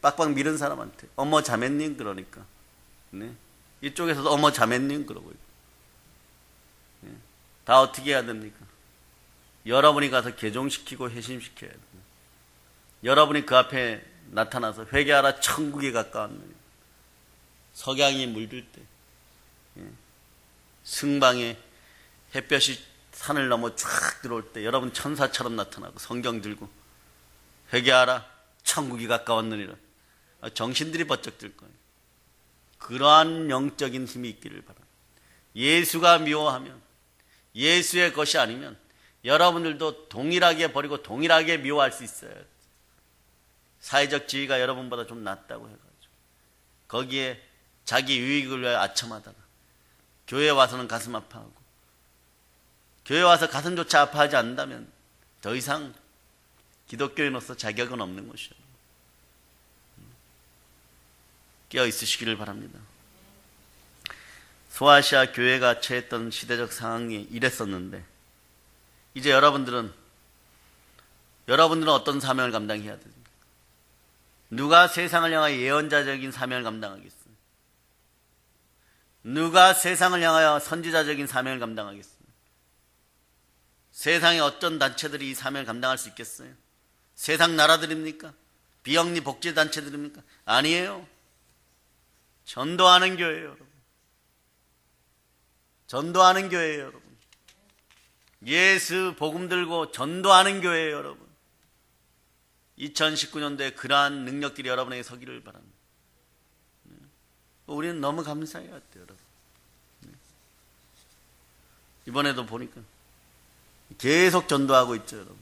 빡빡 미는 사람한테 어머 자매님 그러니까 이쪽에서도 어머 자매님 그러고 있고, 다 어떻게 해야 됩니까? 여러분이 가서 개종시키고 회심시켜야 돼요. 여러분이 그 앞에 나타나서 회개하라 천국에 가까웠느니, 석양이 물들 때 승방에 햇볕이 산을 넘어 쫙 들어올 때 여러분 천사처럼 나타나고 성경 들고 회개하라 천국이 가까웠느니라. 정신들이 번쩍 들 거예요. 그러한 영적인 힘이 있기를 바랍니다. 예수가 미워하면, 예수의 것이 아니면 여러분들도 동일하게 버리고 동일하게 미워할 수 있어요. 사회적 지위가 여러분보다 좀 낫다고 해가지고 거기에 자기 유익을 위해 아첨하다가 교회에 와서는 가슴 아파하고, 교회 와서 가슴조차 아파하지 않는다면 더 이상 기독교인으로서 자격은 없는 것이에요. 깨어 있으시기를 바랍니다. 소아시아 교회가 처했던 시대적 상황이 이랬었는데, 이제 여러분들은 어떤 사명을 감당해야 됩니까? 누가 세상을 향하여 예언자적인 사명을 감당하겠어요? 누가 세상을 향하여 선지자적인 사명을 감당하겠어요? 세상에 어떤 단체들이 이 사명을 감당할 수 있겠어요? 세상 나라들입니까? 비영리 복지단체들입니까? 아니에요. 전도하는 교회예요, 여러분. 전도하는 교회예요, 여러분. 예수 복음 들고 전도하는 교회예요, 여러분. 2019년도에 그러한 능력들이 여러분에게 서기를 바랍니다. 우리는 너무 감사해야 돼요, 여러분. 이번에도 보니까 계속 전도하고 있죠, 여러분.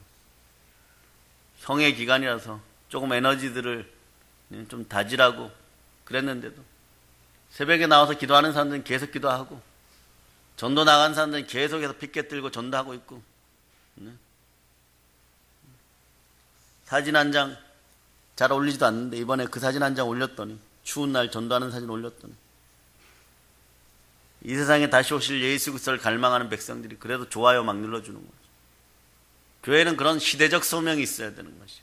형의 기간이라서 조금 에너지들을 좀 다지라고 그랬는데도 새벽에 나와서 기도하는 사람들은 계속 기도하고, 전도 나간 사람들은 계속해서 피켓 들고 전도하고 있고, 사진 한 장 잘 올리지도 않는데 이번에 그 사진 한 장 올렸더니, 추운 날 전도하는 사진 올렸더니, 이 세상에 다시 오실 예수 그리스도를 갈망하는 백성들이 그래도 좋아요 막 눌러주는 거죠. 교회는 그런 시대적 소명이 있어야 되는 것이에요.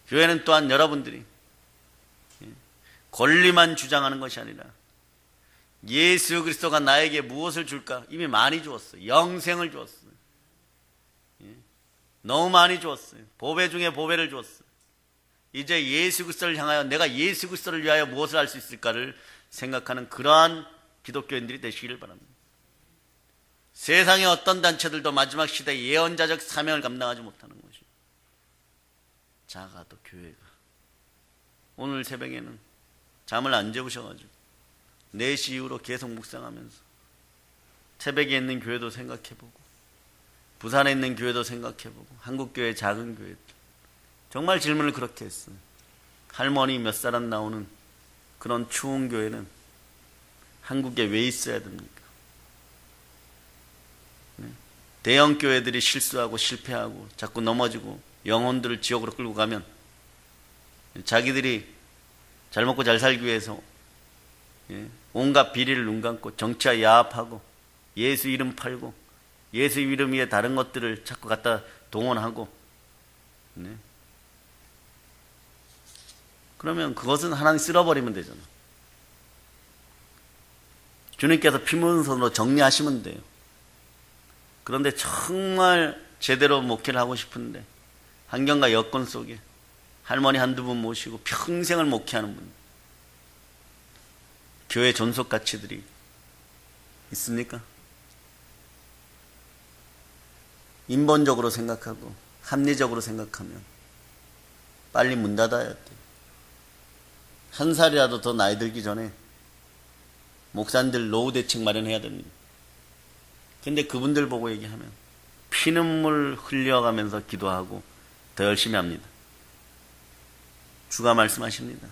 교회는 또한 여러분들이 권리만 주장하는 것이 아니라 예수 그리스도가 나에게 무엇을 줄까? 이미 많이 주었어요. 영생을 주었어요. 너무 많이 주었어요. 보배 중에 보배를 주었어요. 이제 예수 그리스도를 향하여 내가 예수 그리스도를 위하여 무엇을 할 수 있을까를 생각하는 그러한 기독교인들이 되시기를 바랍니다. 세상의 어떤 단체들도 마지막 시대의 예언자적 사명을 감당하지 못하는 것이요. 작아도 교회가. 오늘 새벽에는 잠을 안 재우셔가지고 4시 이후로 계속 묵상하면서 새벽에 있는 교회도 생각해보고 부산에 있는 교회도 생각해보고 한국교회 작은 교회도 정말 질문을 그렇게 했어요. 할머니 몇 사람 나오는 그런 추운 교회는 한국에 왜 있어야 됩니까? 대형 교회들이 실수하고 실패하고 자꾸 넘어지고 영혼들을 지옥으로 끌고 가면 자기들이 잘 먹고 잘 살기 위해서 온갖 비리를 눈 감고 정치와 야합하고 예수 이름 팔고 예수 이름 위에 다른 것들을 자꾸 갖다 동원하고 그러면 그것은 하나님 쓸어버리면 되잖아. 주님께서 피 묻은 손으로 정리하시면 돼요. 그런데 정말 제대로 목회를 하고 싶은데 환경과 여건 속에 할머니 한두 분 모시고 평생을 목회하는 분, 교회 존속 가치들이 있습니까? 인본적으로 생각하고 합리적으로 생각하면 빨리 문 닫아야 돼요. 한 살이라도 더 나이 들기 전에 목사님들 노후 대책 마련해야 됩니다. 근데 그분들 보고 얘기하면 피눈물 흘려가면서 기도하고 더 열심히 합니다. 주가 말씀하십니다.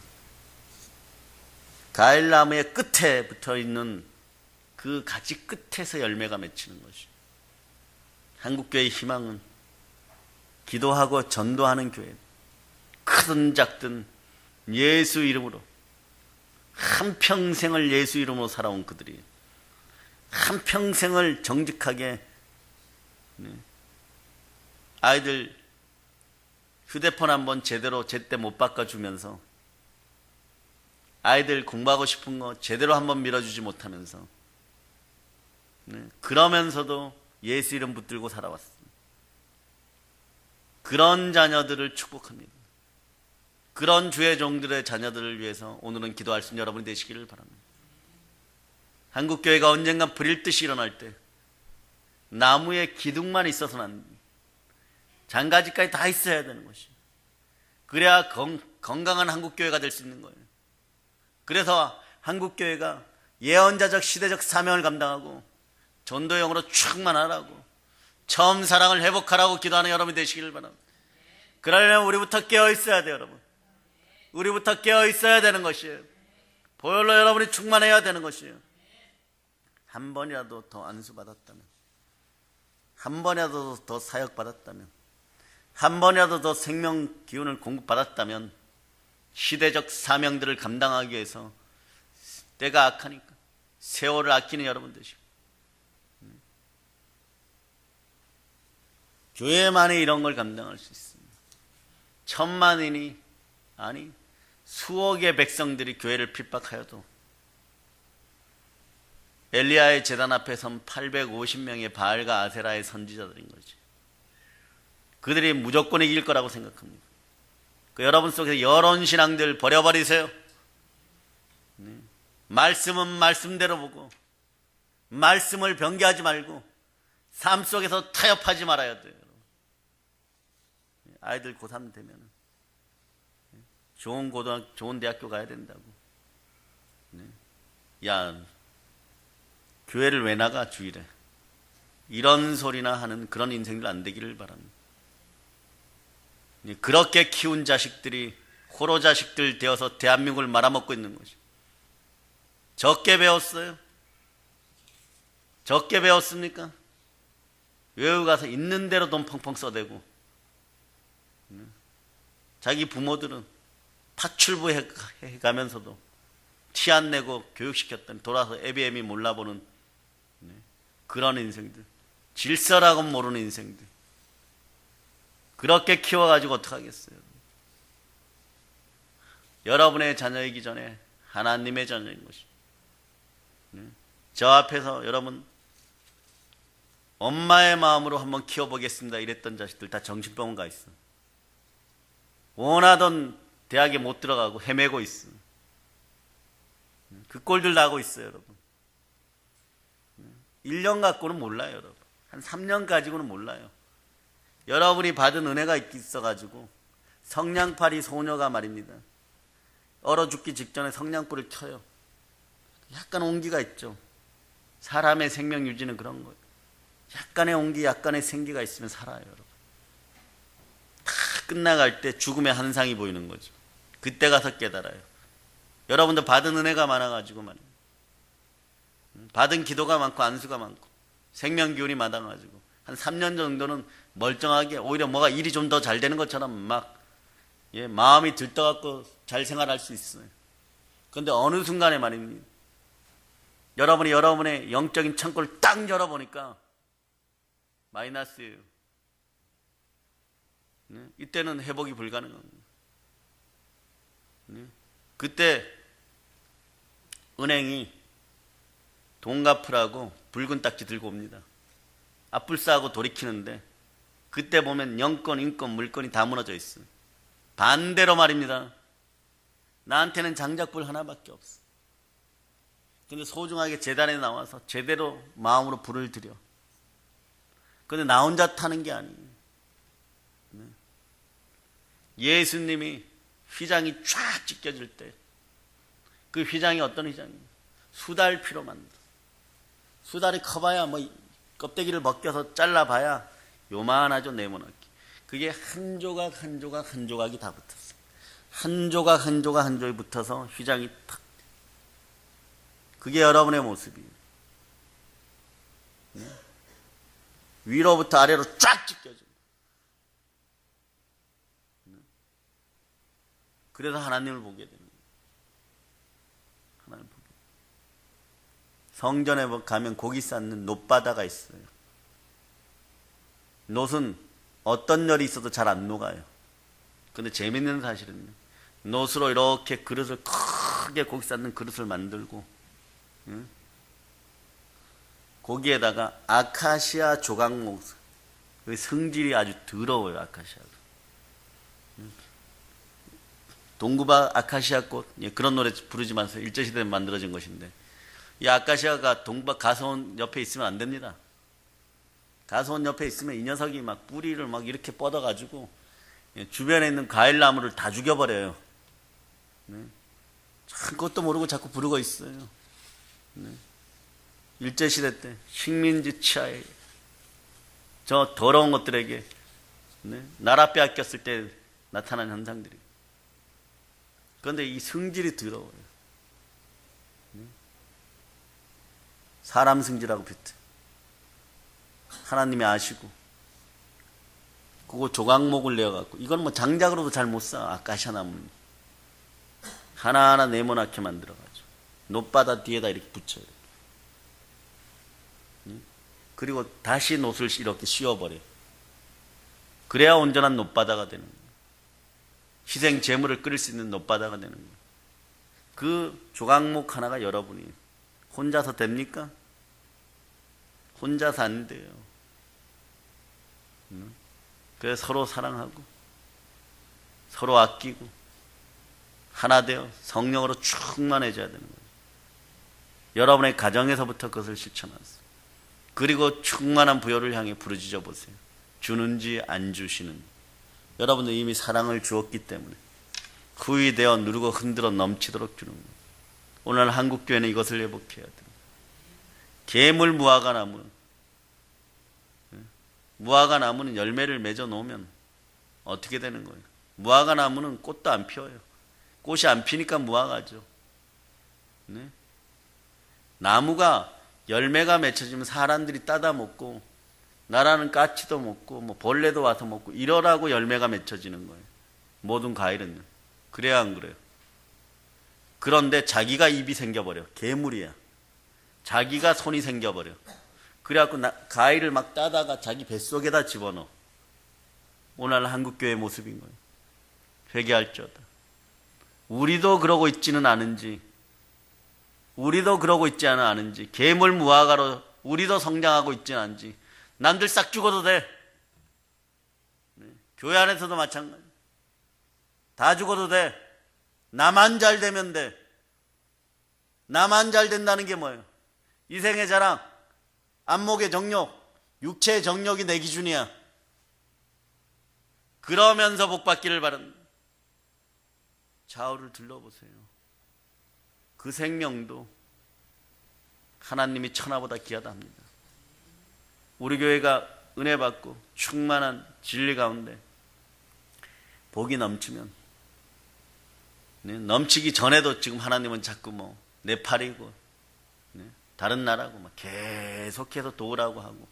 가일나무의 끝에 붙어있는 그 가지 끝에서 열매가 맺히는 것이. 한국교회의 희망은 기도하고 전도하는 교회, 크든 작든 예수 이름으로 한평생을 예수 이름으로 살아온 그들이 한평생을 정직하게 아이들 휴대폰 한번 제대로 제때 못 바꿔주면서 아이들 공부하고 싶은 거 제대로 한번 밀어주지 못하면서 그러면서도 예수 이름 붙들고 살아왔습니다. 그런 자녀들을 축복합니다. 그런 주의 종들의 자녀들을 위해서 오늘은 기도할 수 있는 여러분이 되시기를 바랍니다. 한국교회가 언젠가 불일 듯이 일어날 때 나무에 기둥만 있어서는 안 됩니다. 장가지까지 다 있어야 되는 것이에요. 그래야 건강한 한국교회가 될 수 있는 거예요. 그래서 한국교회가 예언자적 시대적 사명을 감당하고 전도형으로 충만하라고 처음 사랑을 회복하라고 기도하는 여러분이 되시기를 바랍니다. 그러려면 우리부터 깨어있어야 돼요. 여러분, 우리부터 깨어있어야 되는 것이에요. 보혈로 여러분이 충만해야 되는 것이에요. 한 번이라도 더 안수받았다면, 한 번이라도 더 사역받았다면, 한 번이라도 더 생명 기운을 공급받았다면 시대적 사명들을 감당하기 위해서 때가 악하니까 세월을 아끼는 여러분 되시고, 교회만이 이런 걸 감당할 수 있습니다. 천만인이 아니 수억의 백성들이 교회를 핍박하여도 엘리야의 제단 앞에 선 850명의 바알과 아세라의 선지자들인 거죠. 그들이 무조건 이길 거라고 생각합니다. 그 여러분 속에서 여론 신앙들 버려버리세요. 말씀은 말씀대로 보고 말씀을 변개하지 말고 삶 속에서 타협하지 말아야 돼요. 아이들 고3 되면 좋은 대학교 가야 된다고. 야, 교회를 왜 나가 주일에? 이런 소리나 하는 그런 인생들 안 되기를 바랍니다. 그렇게 키운 자식들이 호로 자식들 되어서 대한민국을 말아먹고 있는 것이. 적게 배웠어요? 적게 배웠습니까? 외국 가서 있는 대로 돈 펑펑 써대고 자기 부모들은 파출부에 가면서도 티 안 내고 교육시켰더니 돌아서 애비애비 몰라보는 그런 인생들, 질서라고 모르는 인생들, 그렇게 키워가지고 어떡하겠어요. 여러분의 자녀이기 전에 하나님의 자녀인 것입니다. 저 앞에서 여러분 엄마의 마음으로 한번 키워보겠습니다 이랬던 자식들 다 정신병원 가 있어. 원하던 대학에 못 들어가고 헤매고 있어. 그 꼴들 나고 있어요, 여러분. 1년 갖고는 몰라요, 여러분. 한 3년 가지고는 몰라요. 여러분이 받은 은혜가 있어가지고 성냥팔이 소녀가 말입니다. 얼어 죽기 직전에 성냥불을 켜요. 약간 온기가 있죠. 사람의 생명 유지는 그런 거예요. 약간의 온기, 약간의 생기가 있으면 살아요, 여러분. 다 끝나갈 때 죽음의 한상이 보이는 거죠. 그때 가서 깨달아요. 여러분들 받은 은혜가 많아가지고 말이에요. 받은 기도가 많고 안수가 많고 생명 기운이 많아가지고 한 3년 정도는 멀쩡하게 오히려 뭐가 일이 좀 더 잘 되는 것처럼 막 마음이 들떠갖고 잘 생활할 수 있어요. 그런데 어느 순간에 말입니다. 여러분이 여러분의 영적인 창고를 딱 열어보니까 마이너스예요. 이때는 회복이 불가능합니다. 그때 은행이 돈 갚으라고 붉은 딱지 들고 옵니다. 앞불싸하고 돌이키는데 그때 보면 영권, 인권, 물건이 다 무너져 있어요. 반대로 말입니다. 나한테는 장작불 하나밖에 없어. 근데 소중하게 제단에 나와서 제대로 마음으로 불을 들여. 근데 나 혼자 타는 게 아니에요. 예수님이 휘장이 쫙 찢겨질 때 그 휘장이 어떤 휘장이에요? 수달피로 만들어. 수달이 커봐야 뭐 껍데기를 벗겨서 잘라봐야 요만하죠, 네모나게. 그게 한 조각 한 조각 한 조각이 다 붙었어요. 한 조각 한 조각 한 조각이 붙어서 휘장이 탁. 그게 여러분의 모습이에요. 위로부터 아래로 쫙 찢겨져. 그래서 하나님을 보게 됩니다. 하나님을 보게. 성전에 가면 고기 쌓는 놋바다가 있어요. 놋은 어떤 열이 있어도 잘 안 녹아요. 근데 재밌는 사실은요. 놋으로 이렇게 그릇을 크게 고기 쌓는 그릇을 만들고 거기에다가 아카시아 조각목, 그 성질이 아주 더러워요. 아카시아가. 동구바 아카시아 꽃, 그런 노래 부르지만서 일제시대에 만들어진 것인데 이 아카시아가 동구바 가서온 옆에 있으면 안 됩니다. 가서온 옆에 있으면 이 녀석이 막 뿌리를 막 이렇게 뻗어가지고 주변에 있는 과일나무를 다 죽여버려요. 참 그것도 모르고 자꾸 부르고 있어요. 일제시대 때 식민지 치하에 저 더러운 것들에게 나라 빼앗겼을 때 나타난 현상들이. 그런데 이 성질이 더러워요. 사람 성질하고 비슷해. 하나님이 아시고 그거 조각목을 내어갖고 이건 뭐 장작으로도 잘 못 쌓아. 아카시아 나무는 하나하나 네모나게 만들어가지고 놋바다 뒤에다 이렇게 붙여요. 그리고 다시 놋을 이렇게 씌워버려요. 그래야 온전한 놋바다가 되는 거예요. 희생 제물을 끓일 수 있는 놋바다가 되는 거예요. 그 조각목 하나가 여러분이 혼자서 됩니까? 혼자서 안 돼요. 그래서 서로 사랑하고 서로 아끼고 하나 되어 성령으로 충만해져야 되는 거예요. 여러분의 가정에서부터 그것을 실천하세요. 그리고 충만한 부여를 향해 부르짖어 보세요. 주는지 안 주시는. 여러분들 이미 사랑을 주었기 때문에 후이 되어 누르고 흔들어 넘치도록 주는 거예요. 오늘 한국교회는 이것을 회복해야 돼요. 개물 무화과 나무는 열매를 맺어 놓으면 어떻게 되는 거예요? 무화과 나무는 꽃도 안 피워요. 꽃이 안 피니까 무화과죠. 네? 나무가 열매가 맺혀지면 사람들이 따다 먹고 나라는 까치도 먹고 뭐 벌레도 와서 먹고 이러라고 열매가 맺혀지는 거예요. 모든 과일은요. 그래야 안 그래요? 그런데 자기가 입이 생겨버려. 괴물이야. 자기가 손이 생겨버려. 그래갖고 과일을 막 따다가 자기 뱃속에다 집어넣어. 오늘 한국교회 모습인 거예요. 회개할지어다. 우리도 그러고 있지는 않은지, 우리도 그러고 있지 않은지, 괴물 무화과로 우리도 성장하고 있지는 않은지, 남들 싹 죽어도 돼. 네. 교회 안에서도 마찬가지. 다 죽어도 돼. 나만 잘 되면 돼. 나만 잘 된다는 게 뭐예요? 이생의 자랑, 안목의 정욕, 육체의 정욕이 내 기준이야. 그러면서 복받기를 바란다. 좌우를 둘러보세요. 그 생명도 하나님이 천하보다 귀하다 합니다. 우리 교회가 은혜 받고 충만한 진리 가운데 복이 넘치면, 넘치기 전에도 지금 하나님은 자꾸 네팔이고 다른 나라고 막 계속해서 도우라고 하고,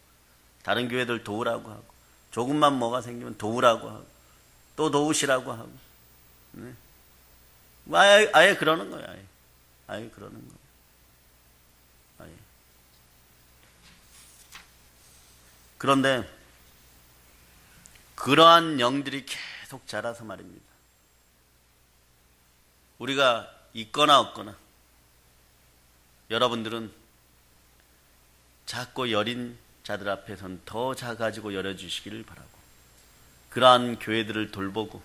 다른 교회들 도우라고 하고, 조금만 뭐가 생기면 도우라고 하고, 또 도우시라고 하고, 아예 그러는 거예요. 아예 그러는 거예요. 아예. 그런데 그러한 영들이 계속 자라서 말입니다. 우리가 있거나 없거나 여러분들은 작고 여린 자들 앞에선 더 작아지고 열어주시기를 바라고, 그러한 교회들을 돌보고,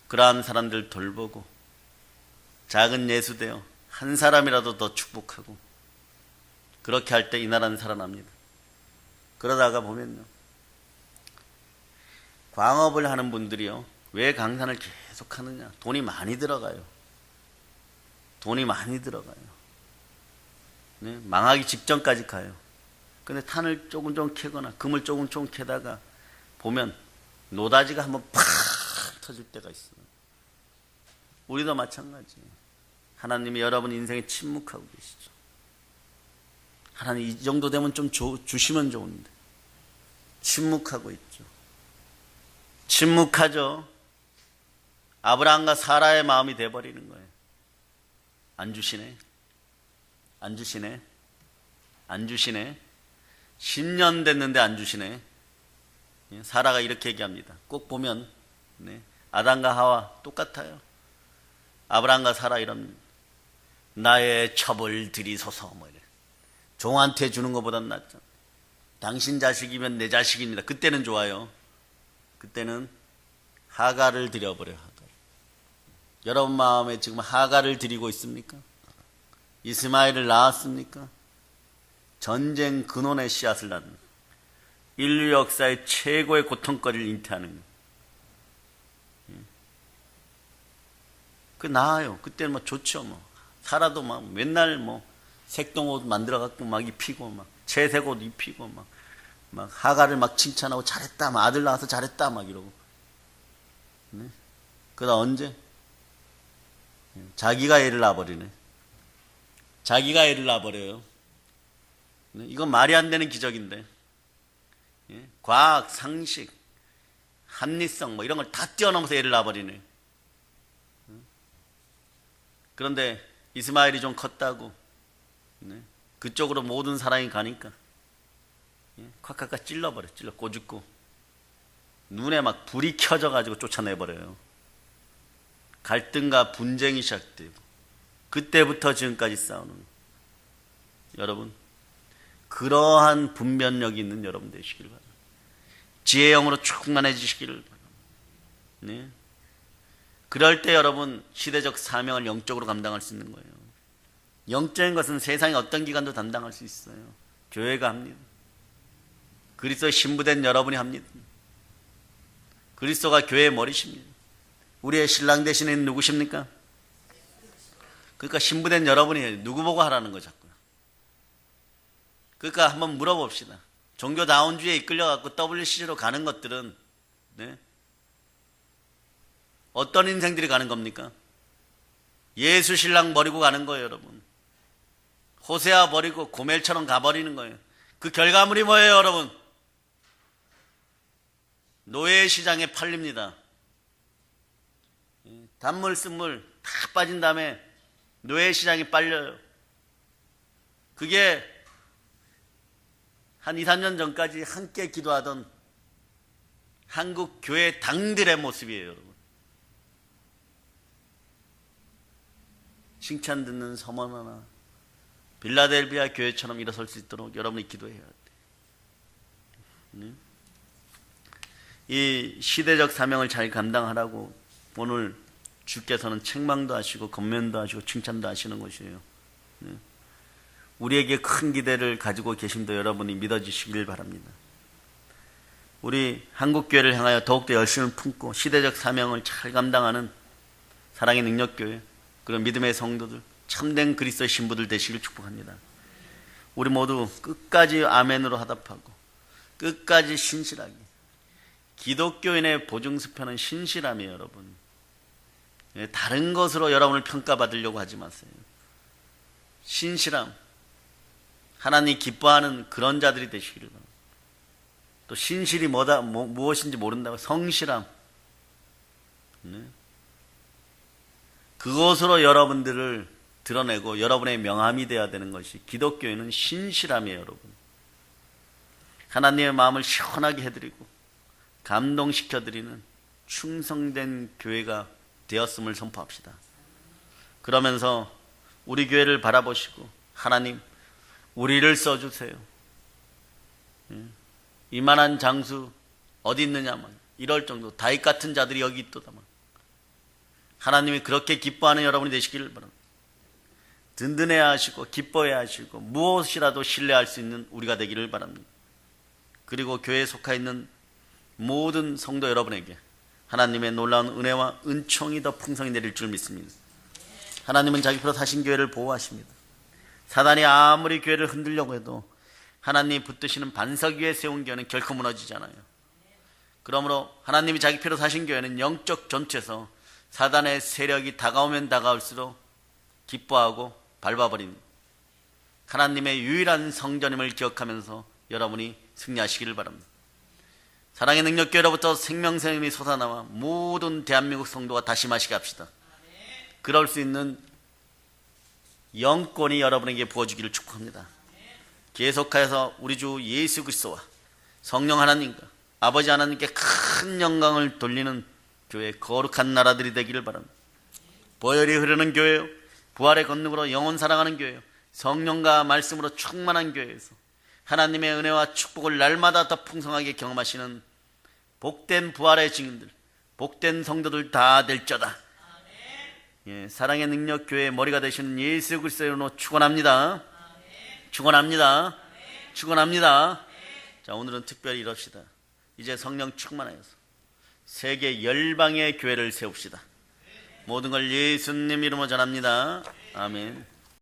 그러한 사람들 돌보고, 작은 예수되어 한 사람이라도 더 축복하고, 그렇게 할 때 이 나라는 살아납니다. 그러다가 보면요, 광업을 하는 분들이요, 왜 강산을 계속 하느냐? 돈이 많이 들어가요. 돈이 많이 들어가요. 네? 망하기 직전까지 가요. 근데 탄을 조금 캐거나 금을 조금 캐다가 보면 노다지가 한번 팍 터질 때가 있어요. 우리도 마찬가지예요. 하나님이 여러분 인생에 침묵하고 계시죠. 하나님 이 정도 되면 좀 주시면 좋은데 침묵하고 있죠. 침묵하죠. 아브라함과 사라의 마음이 돼버리는 거예요. 안 주시네. 안 주시네. 안 주시네. 10년 됐는데 안 주시네. 사라가 이렇게 얘기합니다. 꼭 보면 아담과 하와 똑같아요. 아브라함과 사라 이런 나의 첩을 들이소서 이래. 종한테 주는 것보단 낫죠. 당신 자식이면 내 자식입니다. 그때는 좋아요. 그때는 하갈을 드려버려요. 하갈. 여러분 마음에 지금 하갈을 드리고 있습니까? 이스마엘을 낳았습니까? 전쟁 근원의 씨앗을 낳는, 인류 역사의 최고의 고통거리를 잉태하는 거. 그 나아요. 그때는 좋죠. 살아도 맨날 색동옷 만들어갖고 막 입히고, 채색 옷 입히고, 막 하갈을 막 칭찬하고 잘했다, 아들 낳아서 잘했다, 이러고. 그러다 언제? 자기가 애를 낳아버리네. 자기가 애를 낳아버려요. 이건 말이 안 되는 기적인데, 과학, 상식, 합리성 이런 걸 다 뛰어넘어서 애를 낳아버리네. 그런데 이스마엘이 좀 컸다고 그쪽으로 모든 사랑이 가니까 콱콱콱 찔러 꼬집고 눈에 막 불이 켜져가지고 쫓아내버려요. 갈등과 분쟁이 시작되고 그때부터 지금까지 싸우는, 여러분 그러한 분별력이 있는 여러분 되시기를 바랍니다. 지혜의 영으로 충만해지시기를 바랍니다. 그럴 때 여러분 시대적 사명을 영적으로 감당할 수 있는 거예요. 영적인 것은 세상의 어떤 기관도 담당할 수 있어요. 교회가 합니다. 그리스도의 신부된 여러분이 합니다. 그리스도가 교회의 머리십니다. 우리의 신랑 대신에 누구십니까? 그러니까 신부된 여러분이 누구 보고 하라는 거 자꾸. 그러니까 한번 물어봅시다. 종교다운주의에 이끌려갖고 WCG로 가는 것들은 어떤 인생들이 가는 겁니까? 예수 신랑 버리고 가는 거예요, 여러분. 호세아 버리고 고멜처럼 가버리는 거예요. 그 결과물이 뭐예요, 여러분? 노예 시장에 팔립니다. 단물, 쓴물 다 빠진 다음에 노예 시장이 빨려요. 그게 한 2, 3년 전까지 함께 기도하던 한국 교회 당들의 모습이에요, 여러분. 칭찬 듣는 서원 하나, 빌라델비아 교회처럼 일어설 수 있도록 여러분이 기도해야 돼요. 이 시대적 사명을 잘 감당하라고 오늘 주께서는 책망도 하시고 권면도 하시고 칭찬도 하시는 것이에요. 우리에게 큰 기대를 가지고 계심도 여러분이 믿어주시길 바랍니다. 우리 한국교회를 향하여 더욱더 열심을 품고 시대적 사명을 잘 감당하는 사랑의 능력교회, 그리고 믿음의 성도들, 참된 그리스도의 신부들 되시길 축복합니다. 우리 모두 끝까지 아멘으로 화답하고 끝까지 신실하게, 기독교인의 보증수표는 신실함이에요, 여러분. 다른 것으로 여러분을 평가받으려고 하지 마세요. 신실함, 하나님이 기뻐하는 그런 자들이 되시기를 바랍니다. 또 신실이 무엇인지 모른다고 성실함, 그것으로 여러분들을 드러내고 여러분의 명함이 되어야 되는 것이 기독교인은 신실함이에요, 여러분. 하나님의 마음을 시원하게 해드리고 감동시켜드리는 충성된 교회가 되었음을 선포합시다. 그러면서 우리 교회를 바라보시고 하나님, 우리를 써주세요. 이만한 장수 어디 있느냐만 이럴 정도 다윗 같은 자들이 여기 있도다만 하나님이 그렇게 기뻐하는 여러분이 되시기를 바랍니다. 든든해야 하시고 기뻐해야 하시고 무엇이라도 신뢰할 수 있는 우리가 되기를 바랍니다. 그리고 교회에 속해 있는 모든 성도 여러분에게 하나님의 놀라운 은혜와 은총이 더 풍성히 내릴 줄 믿습니다. 하나님은 자기 피로 사신 교회를 보호하십니다. 사단이 아무리 교회를 흔들려고 해도 하나님이 붙드시는 반석 위에 세운 교회는 결코 무너지지 않아요. 그러므로 하나님이 자기 피로 사신 교회는 영적 전투에서 사단의 세력이 다가오면 다가올수록 기뻐하고 밟아버립니다. 하나님의 유일한 성전임을 기억하면서 여러분이 승리하시기를 바랍니다. 사랑의 능력교회로부터 생명샘이 솟아나와 모든 대한민국 성도가 다시마시게 합시다. 그럴 수 있는 영권이 여러분에게 부어주기를 축복합니다. 계속하여서 우리 주 예수 그리스도와 성령 하나님과 아버지 하나님께 큰 영광을 돌리는 교회, 거룩한 나라들이 되기를 바랍니다. 보혈이 흐르는 교회요, 부활의 권능으로 영혼 사랑하는 교회요, 성령과 말씀으로 충만한 교회에서 하나님의 은혜와 축복을 날마다 더 풍성하게 경험하시는 복된 부활의 증인들, 복된 성도들 다 될저다. 사랑의 능력 교회의 머리가 되시는 예수 그리스도의 이름으로 축원합니다. 축원합니다. 축원합니다. 자, 오늘은 특별히 이럽시다. 이제 성령 충만하여서 세계 열방의 교회를 세웁시다. 모든 걸 예수님 이름으로 전합니다. 아멘.